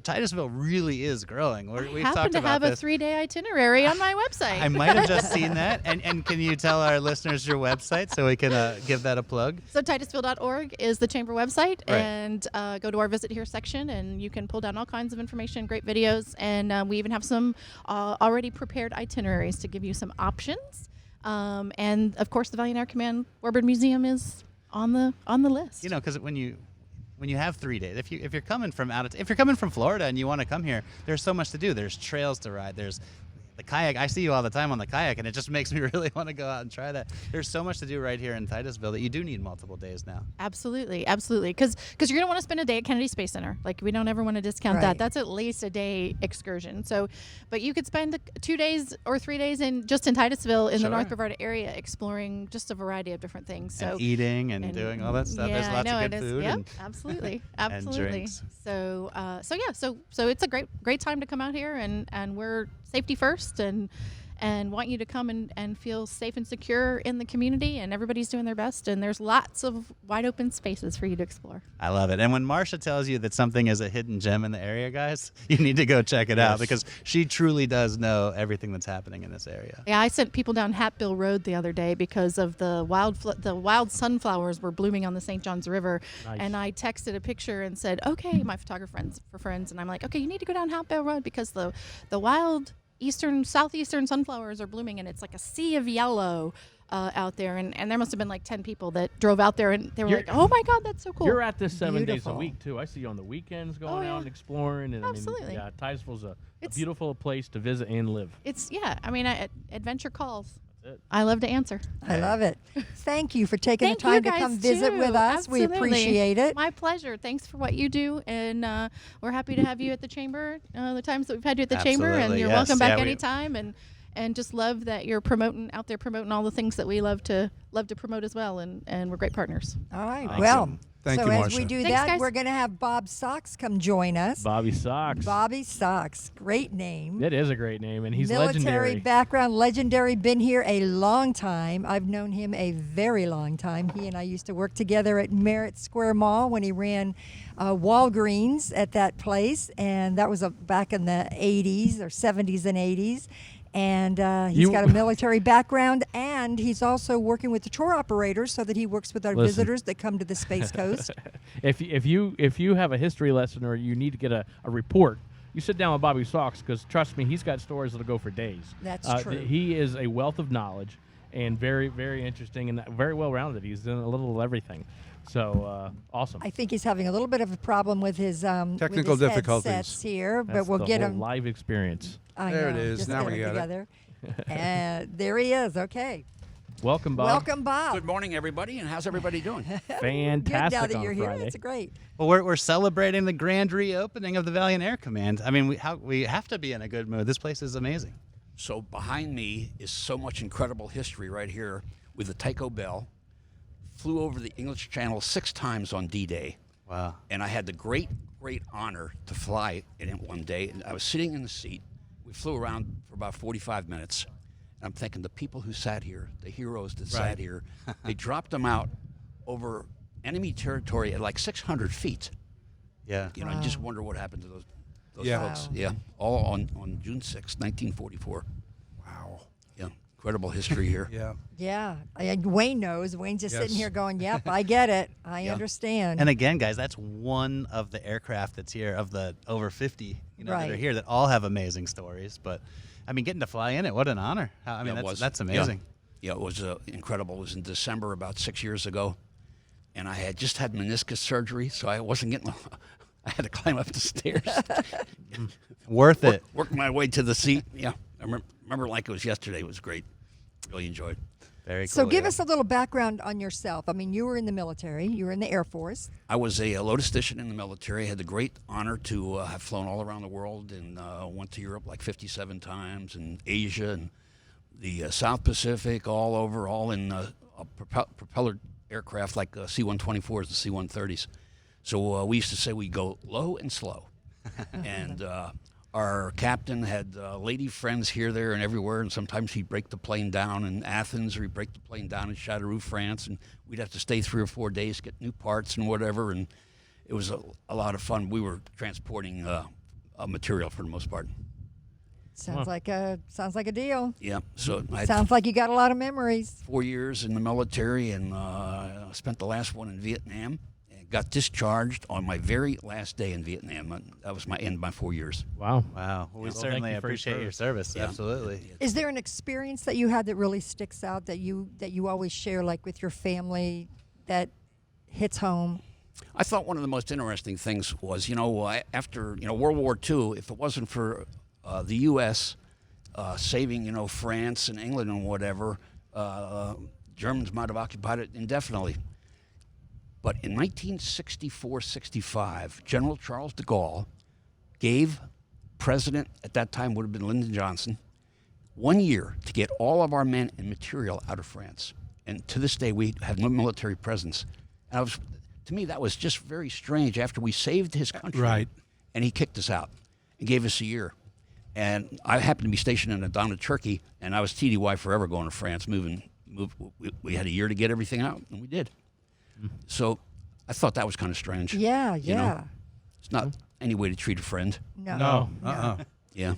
Titusville really is growing. We've I happen talked to about have a this. 3-day itinerary on my website. I might have just seen that. And can you tell our listeners your website so we can give that a plug? So Titusville.org is the chamber website, Right. and go to our Visit Here section, and you can pull down all kinds of information, great videos, and we even have some already prepared itineraries to give you some options. And of course, the Valiant Air Command Warbird Museum is on the list. Because when you have 3 days, if you're coming from if you're coming from Florida and you want to come here, there's so much to do. There's trails to ride. There's the kayak. I see you all the time on the kayak, and it just makes me really want to go out and try that. There's so much to do right here in Titusville that you do need multiple days now. Absolutely, because you're going to want to spend a day at Kennedy Space Center. Like, we don't ever want to discount Right. that. That's at least a day excursion. So, but you could spend 2 days or 3 days in Titusville in the Sure. North Brevard area, exploring just a variety of different things. So And eating and doing all that stuff. Yeah, There's lots I know, of good it is. food. Yep, and absolutely, and absolutely. drinks. So it's a great time to come out here, and we're safety first, and want you to come and feel safe and secure in the community, and everybody's doing their best, and there's lots of wide open spaces for you to explore. I love it. And when Marcia tells you that something is a hidden gem in the area, guys, you need to go check it out, because she truly does know everything that's happening in this area. Yeah, I sent people down Hatbill Road the other day because of the wild sunflowers were blooming on the St. Johns River. Nice. And I texted a picture and said, okay, my photographer friends, and I'm like, okay, you need to go down Hatbill Road because the wild southeastern sunflowers are blooming, and it's like a sea of yellow out there. And there must have been like 10 people that drove out there, and they were like, oh my God, that's so cool. You're at this 7 days a Beautiful. week too. I see you on the weekends going Oh, yeah. out and exploring. And Absolutely. I mean, Titusville's a It's- beautiful place to visit and live. It's, adventure calls. I love to answer. I love it. Thank you for taking Thank the time you to guys come visit too. with us. We Absolutely. appreciate it. My pleasure. Thanks for what you do, and we're happy to have you at the chamber. The times that we've had you at the chamber, and Absolutely, you're yes. welcome back Yeah, we- anytime. And just love that you're out there promoting all the things that we love to promote as well, and we're great partners. All right. Thank Well, you. Thank so you, as Marcia. we do Thanks, that, guys. we're going to have Bob Sox come join us. Bobby Sox. Bobby Sox, great name. That is a great name, and he's Military legendary. background, legendary, been here a long time. I've known him a very long time. He and I used to work together at Merritt Square Mall when he ran Walgreens at that place, and that was back in the 80s or 70s and 80s. And he's got a military background, and he's also working with the tour operators so that he works with our Listen. visitors that come to the Space Coast. If you have a history lesson or you need to get a report, you sit down with Bobby Sox, because trust me, he's got stories that'll go for days. That's true. He is a wealth of knowledge and very, very interesting and very well rounded. He's done a little of everything. So awesome. I think he's having a little bit of a problem with his Technical with his difficulties. headsets here, That's but we'll the get whole him live experience. I There know, it is. just Now get we it got it. together. And there he is. Okay. Welcome, Bob. Welcome, Bob. Good morning, everybody, and how's everybody doing? Fantastic Good now that on you're here. Friday. That's great. Well, we're celebrating the grand reopening of the Valiant Air Command. I mean, we have to be in a good mood. This place is amazing. So behind me is so much incredible history right here with the Tycho Bell. Flew over the English Channel 6 times on D-Day. Wow. And I had the great honor to fly in it one day. And I was sitting in the seat. We flew around for about 45 minutes. And I'm thinking, the people who sat here, the heroes that sat here, they dropped them out over enemy territory at like 600 feet. Yeah. You know, I just wonder what happened to those Yeah. folks. Wow. Yeah, all on June 6, 1944. Wow. Yeah, incredible history here. Yeah. Yeah. Wayne knows. Wayne's just sitting Yes. here going, yep, I get it. I Yeah. understand. And again, guys, that's one of the aircraft that's here of the over 50, that Right. are here that all have amazing stories. But I mean, getting to fly in it, what an honor! I mean, Yeah, it was. that's Yeah. amazing. Yeah, it was incredible. It was in December about 6 years ago, and I had just had meniscus surgery, so I wasn't getting. I had to climb up the stairs, Worth it. work my way to the seat. Yeah, I remember like it was yesterday. It was great. Really enjoyed. Very cool. So give yeah. us a little background on yourself. I mean, you were in the military. You were in the Air Force. I was a logistician in the military. I had the great honor to have flown all around the world and went to Europe like 57 times, and Asia and the South Pacific, all over, all in propeller aircraft like C-124s and C-130s. So we used to say we go low and slow. And our captain had lady friends here, there, and everywhere, and sometimes he'd break the plane down in Athens, or he'd break the plane down in Châteauroux, France, and we'd have to stay 3 or 4 days, get new parts and whatever, and it was a lot of fun. We were transporting material for the most part. Sounds like a deal. Yeah, so I had Sounds like you got a lot of memories. 4 years in the military, and spent the last one in Vietnam. Got discharged on my very last day in Vietnam. That was my end of my 4 years. Wow. Wow. Well, we Well, thank certainly you for your appreciate your service. Yeah. Absolutely. Is there an experience that you had that really sticks out that you always share, like with your family, that hits home? I thought one of the most interesting things was, after World War II, if it wasn't for the U.S. Saving, France and England and whatever, Germans might have occupied it indefinitely. But in 1964-65, General Charles de Gaulle gave President, at that time would have been Lyndon Johnson, 1 year to get all of our men and material out of France. And to this day, we have no military presence. And to me, that was just very strange after we saved his country. Right. And he kicked us out and gave us a year. And I happened to be stationed in Adana, Turkey, and I was TDY forever going to France, we had a year to get everything out, and we did. So I thought that was kind of strange. Yeah, you know? It's not any way to treat a friend. No. Yeah.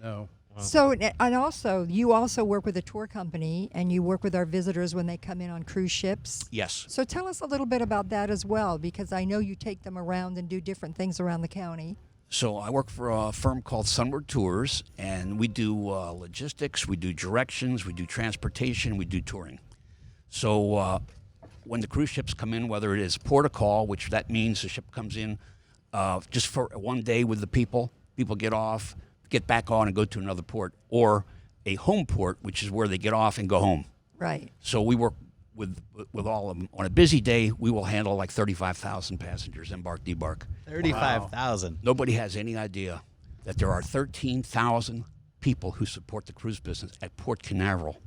No. So, and also, you also work with a tour company, and you work with our visitors when they come in on cruise ships. Yes. So tell us a little bit about that as well, because I know you take them around and do different things around the county. So I work for a firm called Sunward Tours, and we do logistics, we do directions, we do transportation, we do touring. So when the cruise ships come in, whether it is port of call, which that means the ship comes in just for one day with the people get off, get back on and go to another port, or a home port, which is where they get off and go home. Right. So we work with all of them. On a busy day, we will handle like 35,000 passengers, embark, debark. 35,000. Nobody has any idea that there are 13,000 people who support the cruise business at Port Canaveral.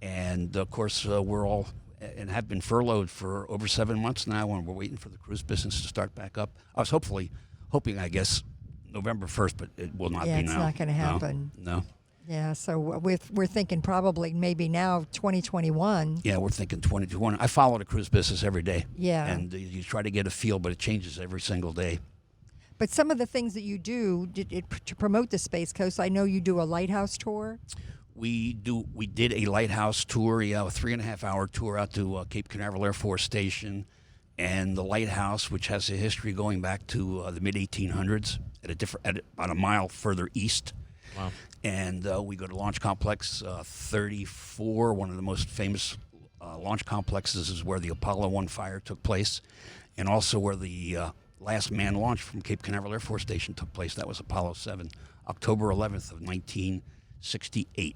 And, of course, we're all and have been furloughed for over 7 months now, and we're waiting for the cruise business to start back up. I was hoping, I guess, November 1st, but it will not be now. Yeah, it's not going to happen. No. Yeah, so we're thinking probably maybe now 2021. Yeah, we're thinking 2021. I follow the cruise business every day. Yeah. And you try to get a feel, but it changes every single day. But some of the things that you do to promote the Space Coast, I know you do a lighthouse tour. We did a lighthouse tour, a 3.5-hour tour out to Cape Canaveral Air Force Station, and the lighthouse, which has a history going back to the mid 1800s, at about a mile further east. Wow. And we go to Launch Complex 34. One of the most famous launch complexes is where the Apollo 1 fire took place, and also where the last manned launch from Cape Canaveral Air Force Station took place. That was Apollo 7, October 11th of 1968.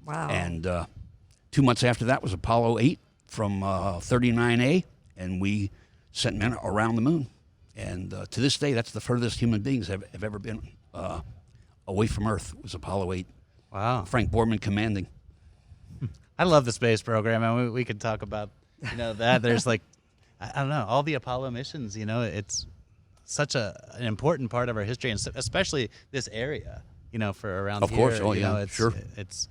Wow. And 2 months after that was Apollo 8 from 39A, and we sent men around the moon. And to this day, that's the furthest human beings have ever been away from Earth, was Apollo 8. Wow. Frank Borman commanding. I love the space program, and we could talk about that. There's like, I don't know, all the Apollo missions. It's such an important part of our history, and especially this area. For around of here. Course, oh yeah, it's, sure. It's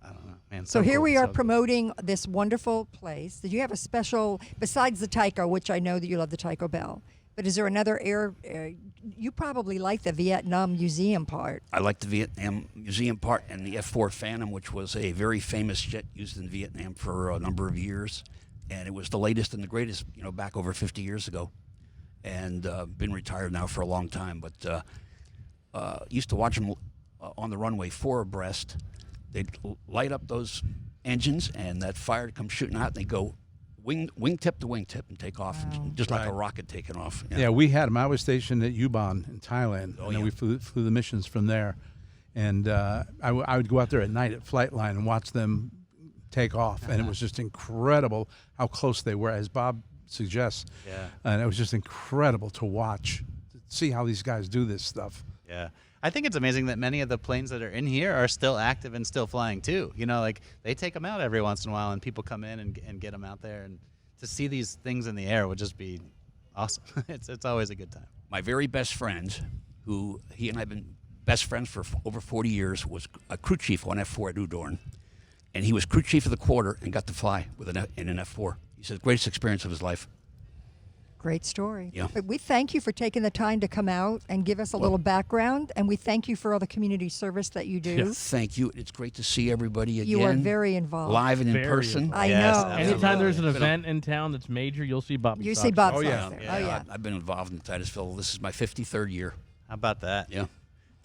I don't know, man. So here cool, we are so promoting this wonderful place. Did you have a special, besides the Tycho, which I know that you love the Tycho Bell, but is there another you probably like the Vietnam Museum part. I like the Vietnam Museum part and the F-4 Phantom, which was a very famous jet used in Vietnam for a number of years. And it was the latest and the greatest, back over 50 years ago. And been retired now for a long time. But used to watch them on the runway 4 abreast. They'd light up those engines, and that fire would come shooting out, and they'd go wingtip to wingtip and take off, just like a rocket taking off. Yeah, we had them. I was stationed at Ubon in Thailand, and then we flew the missions from there. And I would go out there at night at Flightline and watch them take off, and it was just incredible how close they were, as Bob suggests. Yeah. And it was just incredible to watch, to see how these guys do this stuff. Yeah. I think it's amazing that many of the planes that are in here are still active and still flying too. Like they take them out every once in a while, and people come in and get them out there, and to see these things in the air would just be awesome. It's always a good time. My very best friend, who he and I have been best friends for over 40 years, was a crew chief on F4 at Udorn, and he was crew chief of the quarter and got to fly in an F4. He said, greatest experience of his life. Great story. Yeah. But we thank you for taking the time to come out and give us a little background, and we thank you for all the community service that you do. Yeah, thank you. It's great to see everybody again. You are very involved. Live and in Very person. involved. I Yes, know. absolutely. Anytime there's an event in town that's major, you'll see Bobby. You Sox. see Bob Oh, Sox yeah. there. Yeah. Oh, yeah. I've been involved in Titusville. This is my 53rd year. How about that? Yeah.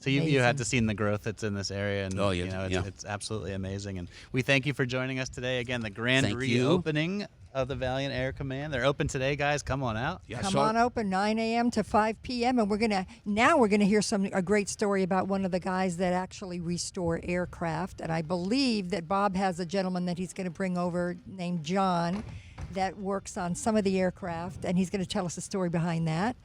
So you Amazing. had to see the growth that's in this area, and Oh, yeah, it's absolutely amazing. And we thank you for joining us today. Again, the grand Thank you. reopening of the Valiant Air Command. They're open today, guys. Come on out. Yeah, Come on open 9 a.m. to 5 p.m. and we're gonna hear a great story about one of the guys that actually restore aircraft. And I believe that Bob has a gentleman that he's going to bring over named John that works on some of the aircraft, and he's going to tell us the story behind that.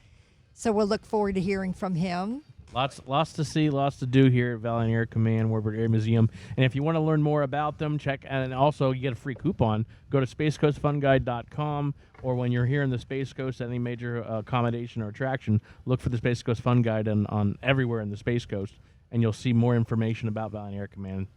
So we'll look forward to hearing from him. Lots to see, lots to do here at Valiant Air Command, Warbird Air Museum. And if you want to learn more about them, check, and also you get a free coupon. Go to spacecoastfunguide.com, or when you're here in the Space Coast, any major accommodation or attraction, look for the Space Coast Fun Guide on everywhere in the Space Coast, and you'll see more information about Valiant Air Command.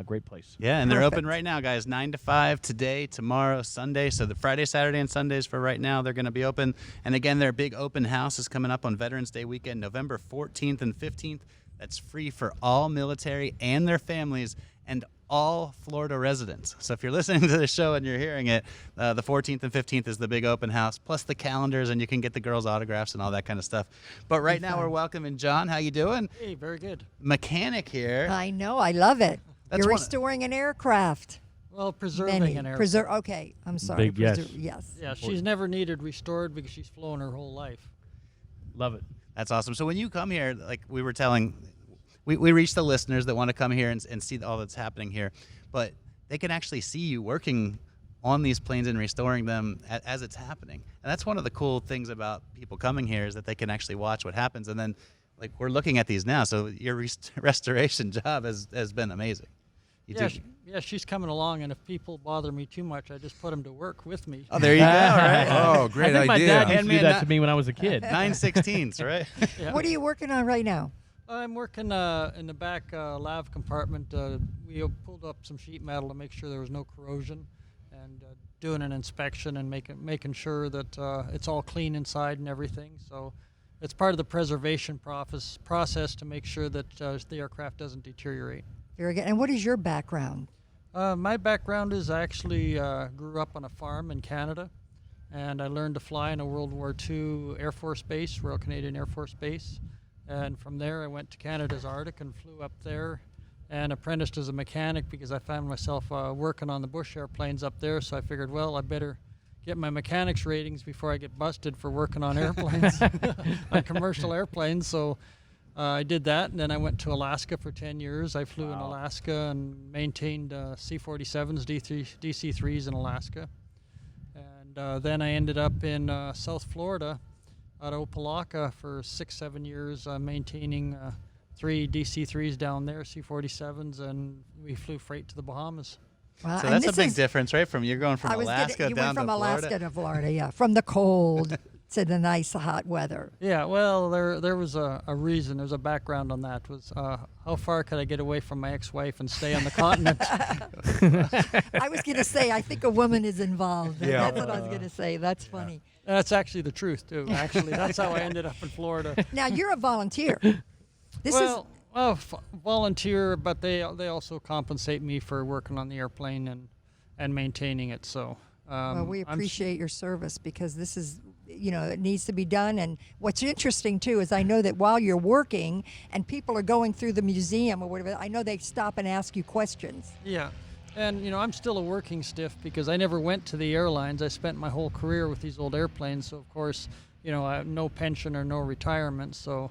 Great place. Yeah, and they're Perfect. open right now, guys, 9 to 5 today, tomorrow, Sunday. So the Friday, Saturday, and Sundays for right now, they're going to be open. And again, their big open house is coming up on Veterans Day weekend, November 14th and 15th. That's free for all military and their families and all Florida residents. So if you're listening to the show and you're hearing it, the 14th and 15th is the big open house, plus the calendars, and you can get the girls' autographs and all that kind of stuff. But right now, we're welcoming John. How you doing? Hey, very good. Mechanic here. I know. I love it. That's You're one- restoring an aircraft. Well, preserving an aircraft. Okay, I'm sorry. Big yes. Yes. Yeah, she's never needed restored because she's flown her whole life. Love it. That's awesome. So when you come here, like we were telling, we reach the listeners that want to come here and see all that's happening here, but they can actually see you working on these planes and restoring them as it's happening. And that's one of the cool things about people coming here is that they can actually watch what happens. And then, like, we're looking at these now, so your restoration job has been amazing. She's coming along, and if people bother me too much, I just put them to work with me. Oh, there you go, right? Oh, great I think idea. My dad used to do that to me when I was a kid. 9/16s, right? Yeah. What are you working on right now? I'm working in the back lav compartment. We pulled up some sheet metal to make sure there was no corrosion, and doing an inspection and making sure that it's all clean inside and everything. So it's part of the preservation process to make sure that the aircraft doesn't deteriorate. Very good. And what is your background? My background is I actually grew up on a farm in Canada, and I learned to fly in a World War II Air Force base, Royal Canadian Air Force Base. And from there, I went to Canada's Arctic and flew up there and apprenticed as a mechanic because I found myself working on the Bush airplanes up there. So I figured, well, I better get my mechanics ratings before I get busted for working on airplanes, on commercial airplanes. So I did that, and then I went to Alaska for 10 years. I flew in Alaska and maintained C-47s, DC-3s in Alaska. And then I ended up in South Florida out of Opelika for 6-7 years, maintaining 3 DC-3s down there, C-47s, and we flew freight to the Bahamas. Wow. So that's a big difference, right? You're going from Alaska you down went from to Florida. Alaska to Florida, yeah, from the cold to the nice hot weather. Yeah, well, there was a reason. There's a background on that. Was how far could I get away from my ex-wife and stay on the continent? I was going to say, I think a woman is involved. Yeah. That's what I was going to say. That's funny. That's actually the truth, too. Actually, that's how I ended up in Florida. Now, you're a volunteer. Volunteer, but they also compensate me for working on the airplane and maintaining it. So, well, we appreciate your service because this is, it needs to be done. And what's interesting, too, is I know that while you're working and people are going through the museum or whatever, I know they stop and ask you questions. Yeah. And, I'm still a working stiff because I never went to the airlines. I spent my whole career with these old airplanes. So, of course, I have no pension or no retirement. So,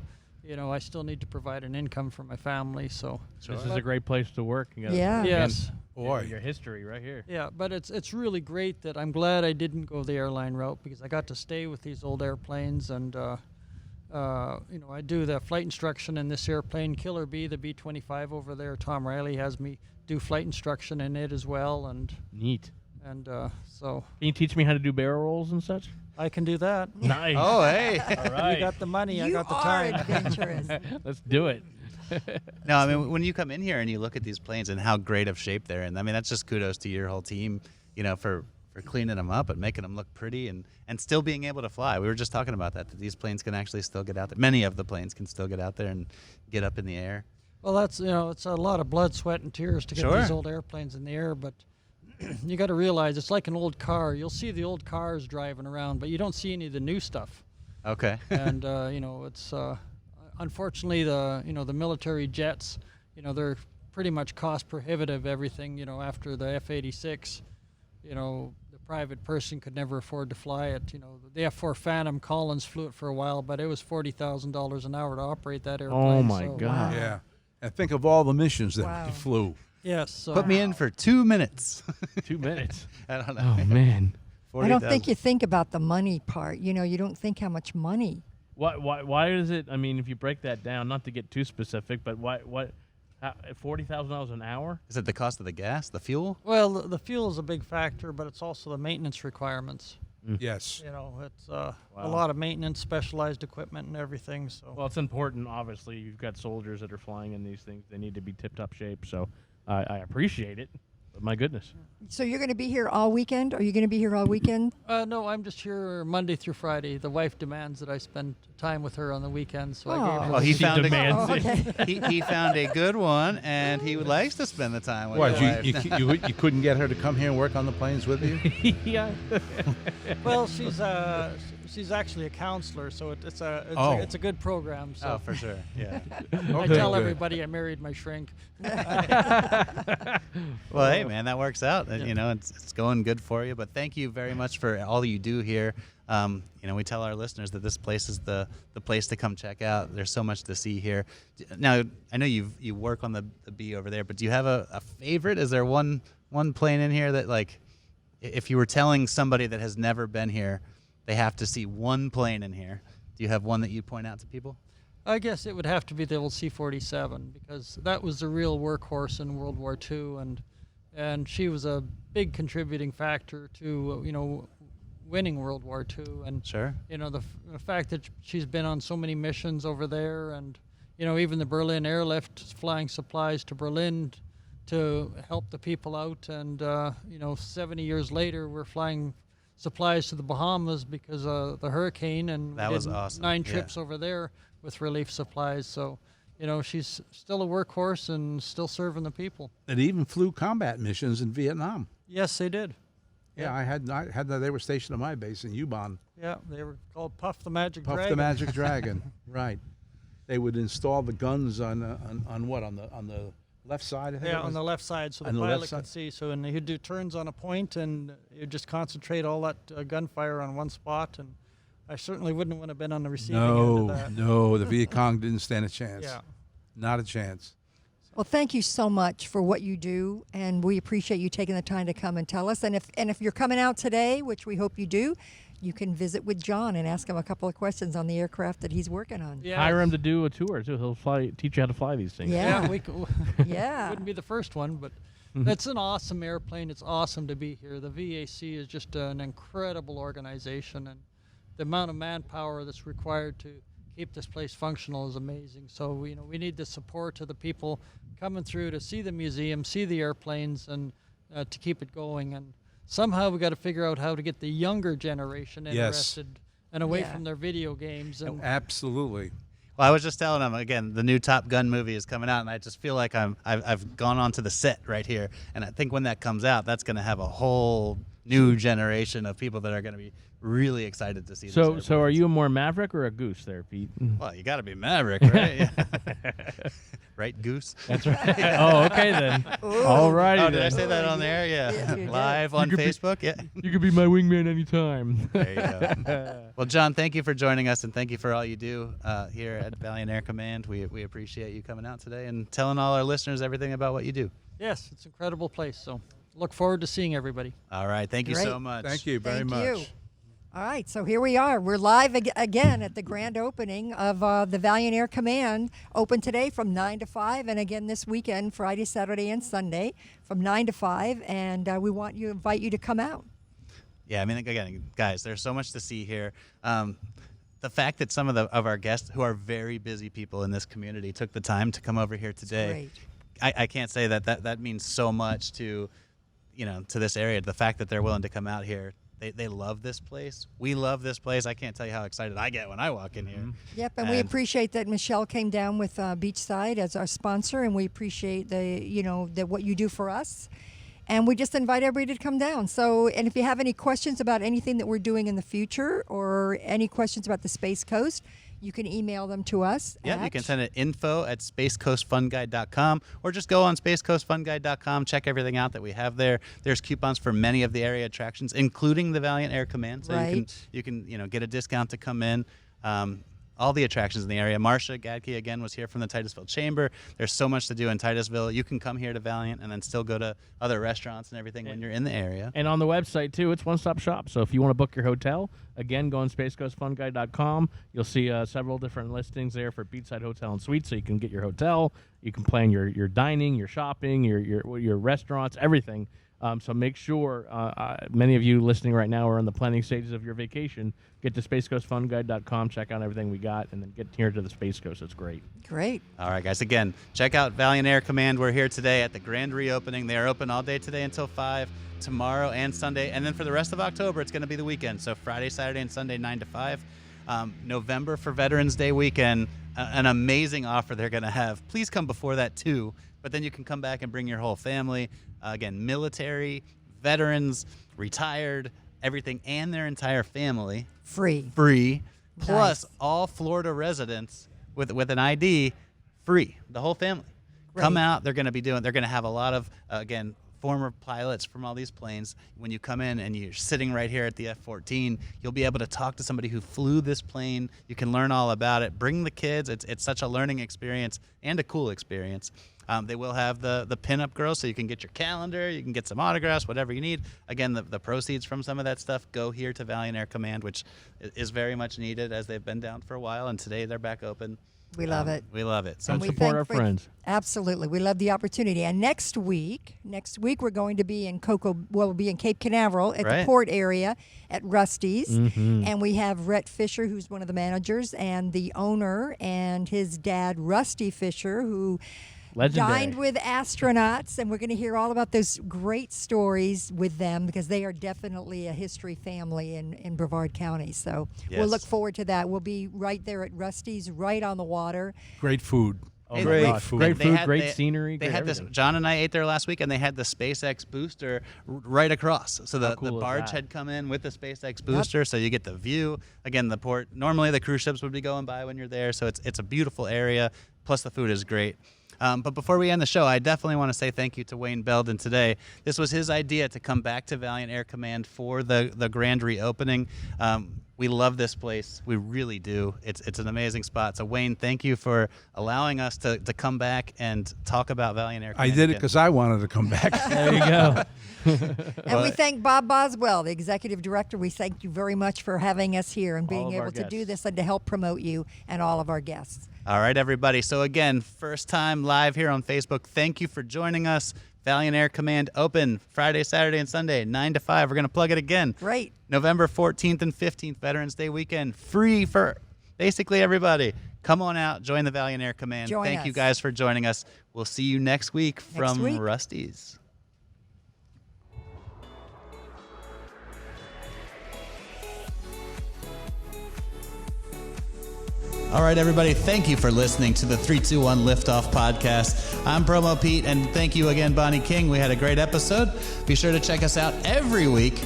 I still need to provide an income for my family. So this is a great place to work. You got Yes. Boy. Your history right here. Yeah, but it's really great that I'm glad I didn't go the airline route because I got to stay with these old airplanes and, I do the flight instruction in this airplane, Killer B, the B-25 over there. Tom Riley has me do flight instruction in it as well. And neat. And so. Can you teach me how to do barrel rolls and such? I can do that. Nice. Oh, hey. All right. You got the money, I got the time. You are adventurous. Let's do it. No, I mean, when you come in here and you look at these planes and how great of shape they're in, I mean, that's just kudos to your whole team, for cleaning them up and making them look pretty and still being able to fly. We were just talking about that these planes can actually still get out there. Many of the planes can still get out there and get up in the air. Well, that's, it's a lot of blood, sweat, and tears to get Sure. these old airplanes in the air, but you got to realize it's like an old car. You'll see the old cars driving around, but you don't see any of the new stuff. Okay. And it's unfortunately the military jets, they're pretty much cost prohibitive. Everything after the F-86, the private person could never afford to fly it. The F-4 Phantom, Collins flew it for a while, but it was $40,000 an hour to operate that airplane. Oh my so, God! Yeah. And think of all the missions that Wow. we flew. Yes. So Put me in for 2 minutes. 2 minutes. I don't know. Oh man. I don't think you think about the money part. You don't think how much money. Why is it? I mean, if you break that down, not to get too specific, but $40,000 an hour? Is it the cost of the gas, the fuel? Well, the fuel is a big factor, but it's also the maintenance requirements. Yes. It's a lot of maintenance, specialized equipment, and everything. So. Well, it's important. Obviously, you've got soldiers that are flying in these things; they need to be tip-top shape. So, I appreciate it. But my goodness. So you're going to be here all weekend? Are you going to be here all weekend? No, I'm just here Monday through Friday. The wife demands that I spend time with her on the weekends, so I gave her. Well, he She found demands it. he found a good one, and he likes to spend the time with What, his wife. you couldn't get her to come here and work on the planes with you? Yeah. Well, She's actually a counselor, so it's a good program. So. Oh, for sure. Yeah. I tell everybody I married my shrink. Well, hey, man, that works out. Yeah. You know, it's going good for you. But thank you very much for all you do here. You know, we tell our listeners that this place is the place to come check out. There's so much to see here. Now, I know you work on the B over there, but do you have a favorite? Is there one plane in here that, like, if you were telling somebody that has never been here, they have to see one plane in here, do you have one that you point out to people? I guess it would have to be the old C-47, because that was the real workhorse in World War II, and she was a big contributing factor to, you know, winning World War II. And sure, you know, the fact that she's been on so many missions over there, and you know, even the Berlin airlift flying supplies to Berlin to help the people out, and you know, 70 years later we're flying supplies to the Bahamas because of the hurricane, and that was awesome. 9 trips over there with relief supplies. So you know, she's still a workhorse and still serving the people. It even flew combat missions in Vietnam. Yes, they did. Yeah, I had they were stationed at my base in Yubon. Yeah, they were called Puff the Magic Dragon. Puff the Magic Dragon, right. They would install the guns on the left side, I think. Yeah, on the left side, so the pilot could see. So, and he'd do turns on a point, and he'd just concentrate all that gunfire on one spot. And I certainly wouldn't want to have been on the receiving end of that. No, the Viet Cong didn't stand a chance. Yeah. Not a chance. Well, thank you so much for what you do, and we appreciate you taking the time to come and tell us. And if you're coming out today, which we hope you do, you can visit with John and ask him a couple of questions on the aircraft that he's working on. Yeah. Hire him to do a tour too. He'll teach you how to fly these things. Yeah, yeah. Wouldn't be the first one, but that's an awesome airplane. It's awesome to be here. The VAC is just an incredible organization, and the amount of manpower that's required to keep this place functional is amazing. So you know, we need the support of the people coming through to see the museum, see the airplanes, and to keep it going. And somehow we got to figure out how to get the younger generation interested and away from their video games. And absolutely. Well, I was just telling them, again, the new Top Gun movie is coming out, and I just feel like I've gone onto the set right here. And I think when that comes out, that's going to have a whole new generation of people that are going to be really excited to see this. So are you a more Maverick or a Goose there, Pete? Well, you got to be Maverick, right? Right, Goose? That's right. Oh, okay then. Ooh. All right. Oh, did I say that on there? Yeah. Live on Facebook? Yeah. You could be my wingman anytime. There you go. Well, John, thank you for joining us, and thank you for all you do here at Valiant Air Command. We appreciate you coming out today and telling all our listeners everything about what you do. Yes, it's an incredible place. So look forward to seeing everybody. All right. Thank you so much. Thank you very much. You. All right, so here we are. We're live again at the grand opening of the Valiant Air Command, open today from 9 to 5, and again this weekend, Friday, Saturday, and Sunday from 9 to 5, and we invite you to come out. Yeah, I mean, again, guys, there's so much to see here. The fact that some of our guests, who are very busy people in this community, took the time to come over here today, I can't say that means so much to this area. The fact that they're willing to come out here. They love this place. We love this place. I can't tell you how excited I get when I walk in here. Yep, and we appreciate that Michelle came down with Beachside as our sponsor, and we appreciate what you do for us. And we just invite everybody to come down. So, and if you have any questions about anything that we're doing in the future, or any questions about the Space Coast, you can email them to us. Yeah, you can send it info@spacecoastfunguide.com, or just go on spacecoastfunguide.com, check everything out that we have there. There's coupons for many of the area attractions, including the Valiant Air Command. So you can get a discount to come in. All the attractions in the area. Marcia Gadke, again, was here from the Titusville Chamber. There's so much to do in Titusville. You can come here to Valiant and then still go to other restaurants and everything when you're in the area. And on the website, too, it's one-stop shop. So if you want to book your hotel, again, go on spacecoastfunguide.com. You'll see several different listings there for Beachside Hotel and Suites, so you can get your hotel. You can plan your dining, your shopping, your restaurants, everything. So make sure, many of you listening right now are in the planning stages of your vacation. Get to spacecoastfunguide.com, check out everything we got, and then get here to the Space Coast. It's great. Great. All right, guys. Again, check out Valiant Air Command. We're here today at the grand reopening. They are open all day today until 5, tomorrow and Sunday. And then for the rest of October, it's going to be the weekend. So Friday, Saturday, and Sunday, 9 to 5. November for Veterans Day weekend, an amazing offer they're going to have. Please come before that, too. But then you can come back and bring your whole family. Again, military, veterans, retired, everything and their entire family Free. Plus Nice. all Florida residents with an ID free, the whole family. Come Great. out. They're going to have a lot of, again, former pilots from all these planes. When you come in and you're sitting right here at the F-14, you'll be able to talk to somebody who flew this plane. You can learn all about it. Bring the kids. It's such a learning experience and a cool experience. They will have the pinup girls, so you can get your calendar, you can get some autographs, whatever you need. Again, the proceeds from some of that stuff go here to Valiant Air Command, which is very much needed as they've been down for a while, and today they're back open. We love it. We love it. So And we support thank our for- friends. Absolutely. We love the opportunity. And next week we're going to be in we'll be in Cape Canaveral at the Right. port area at Rusty's. Mm-hmm. And we have Rhett Fisher, who's one of the managers, and the owner and his dad, Rusty Fisher, who Legendary. dined with astronauts. And we're going to hear all about those great stories with them because they are definitely a history family in Brevard County. So we'll Yes. look forward to that. We'll be right there at Rusty's, right on the water. Great food. Oh Hey, my great gosh. food. Great They food, had- great they- scenery. They great had this. everything. John and I ate there last week, and they had the SpaceX booster right across. So the cool is barge that? had come in with the SpaceX booster, so you get the view. Again, the port. Normally, the cruise ships would be going by when you're there, so it's a beautiful area. Plus, the food is great. But before we end the show, I definitely want to say thank you to Wayne Belden today. This was his idea to come back to Valiant Air Command for the grand reopening. We love this place. We really do. It's an amazing spot. So, Wayne, thank you for allowing us to come back and talk about Valiant Air I Command. did it again. because I wanted to come back. There you go. And we thank Bob Boswell, the executive director. We thank you very much for having us here and being of our able to do guests. this and to help promote you and all of our guests. All right, everybody. So again, first time live here on Facebook. Thank you for joining us. Valiant Air Command open Friday, Saturday, and Sunday, 9 to 5. We're going to plug it again. Great. November 14th and 15th, Veterans Day weekend. Free for basically everybody. Come on out. Join the Valiant Air Command. Join Thank you us. guys for joining us. We'll see you next week from week. Rusty's. All right, everybody, thank you for listening to the 321 Liftoff podcast. I'm Promo Pete, and thank you again, Bonnie King. We had a great episode. Be sure to check us out every week.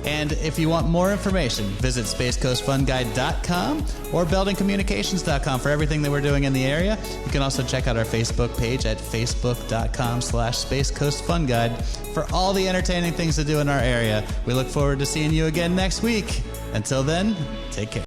And if you want more information, visit spacecoastfunguide.com or beldencommunications.com for everything that we're doing in the area. You can also check out our Facebook page at facebook.com/spacecoastfunguide for all the entertaining things to do in our area. We look forward to seeing you again next week. Until then, take care.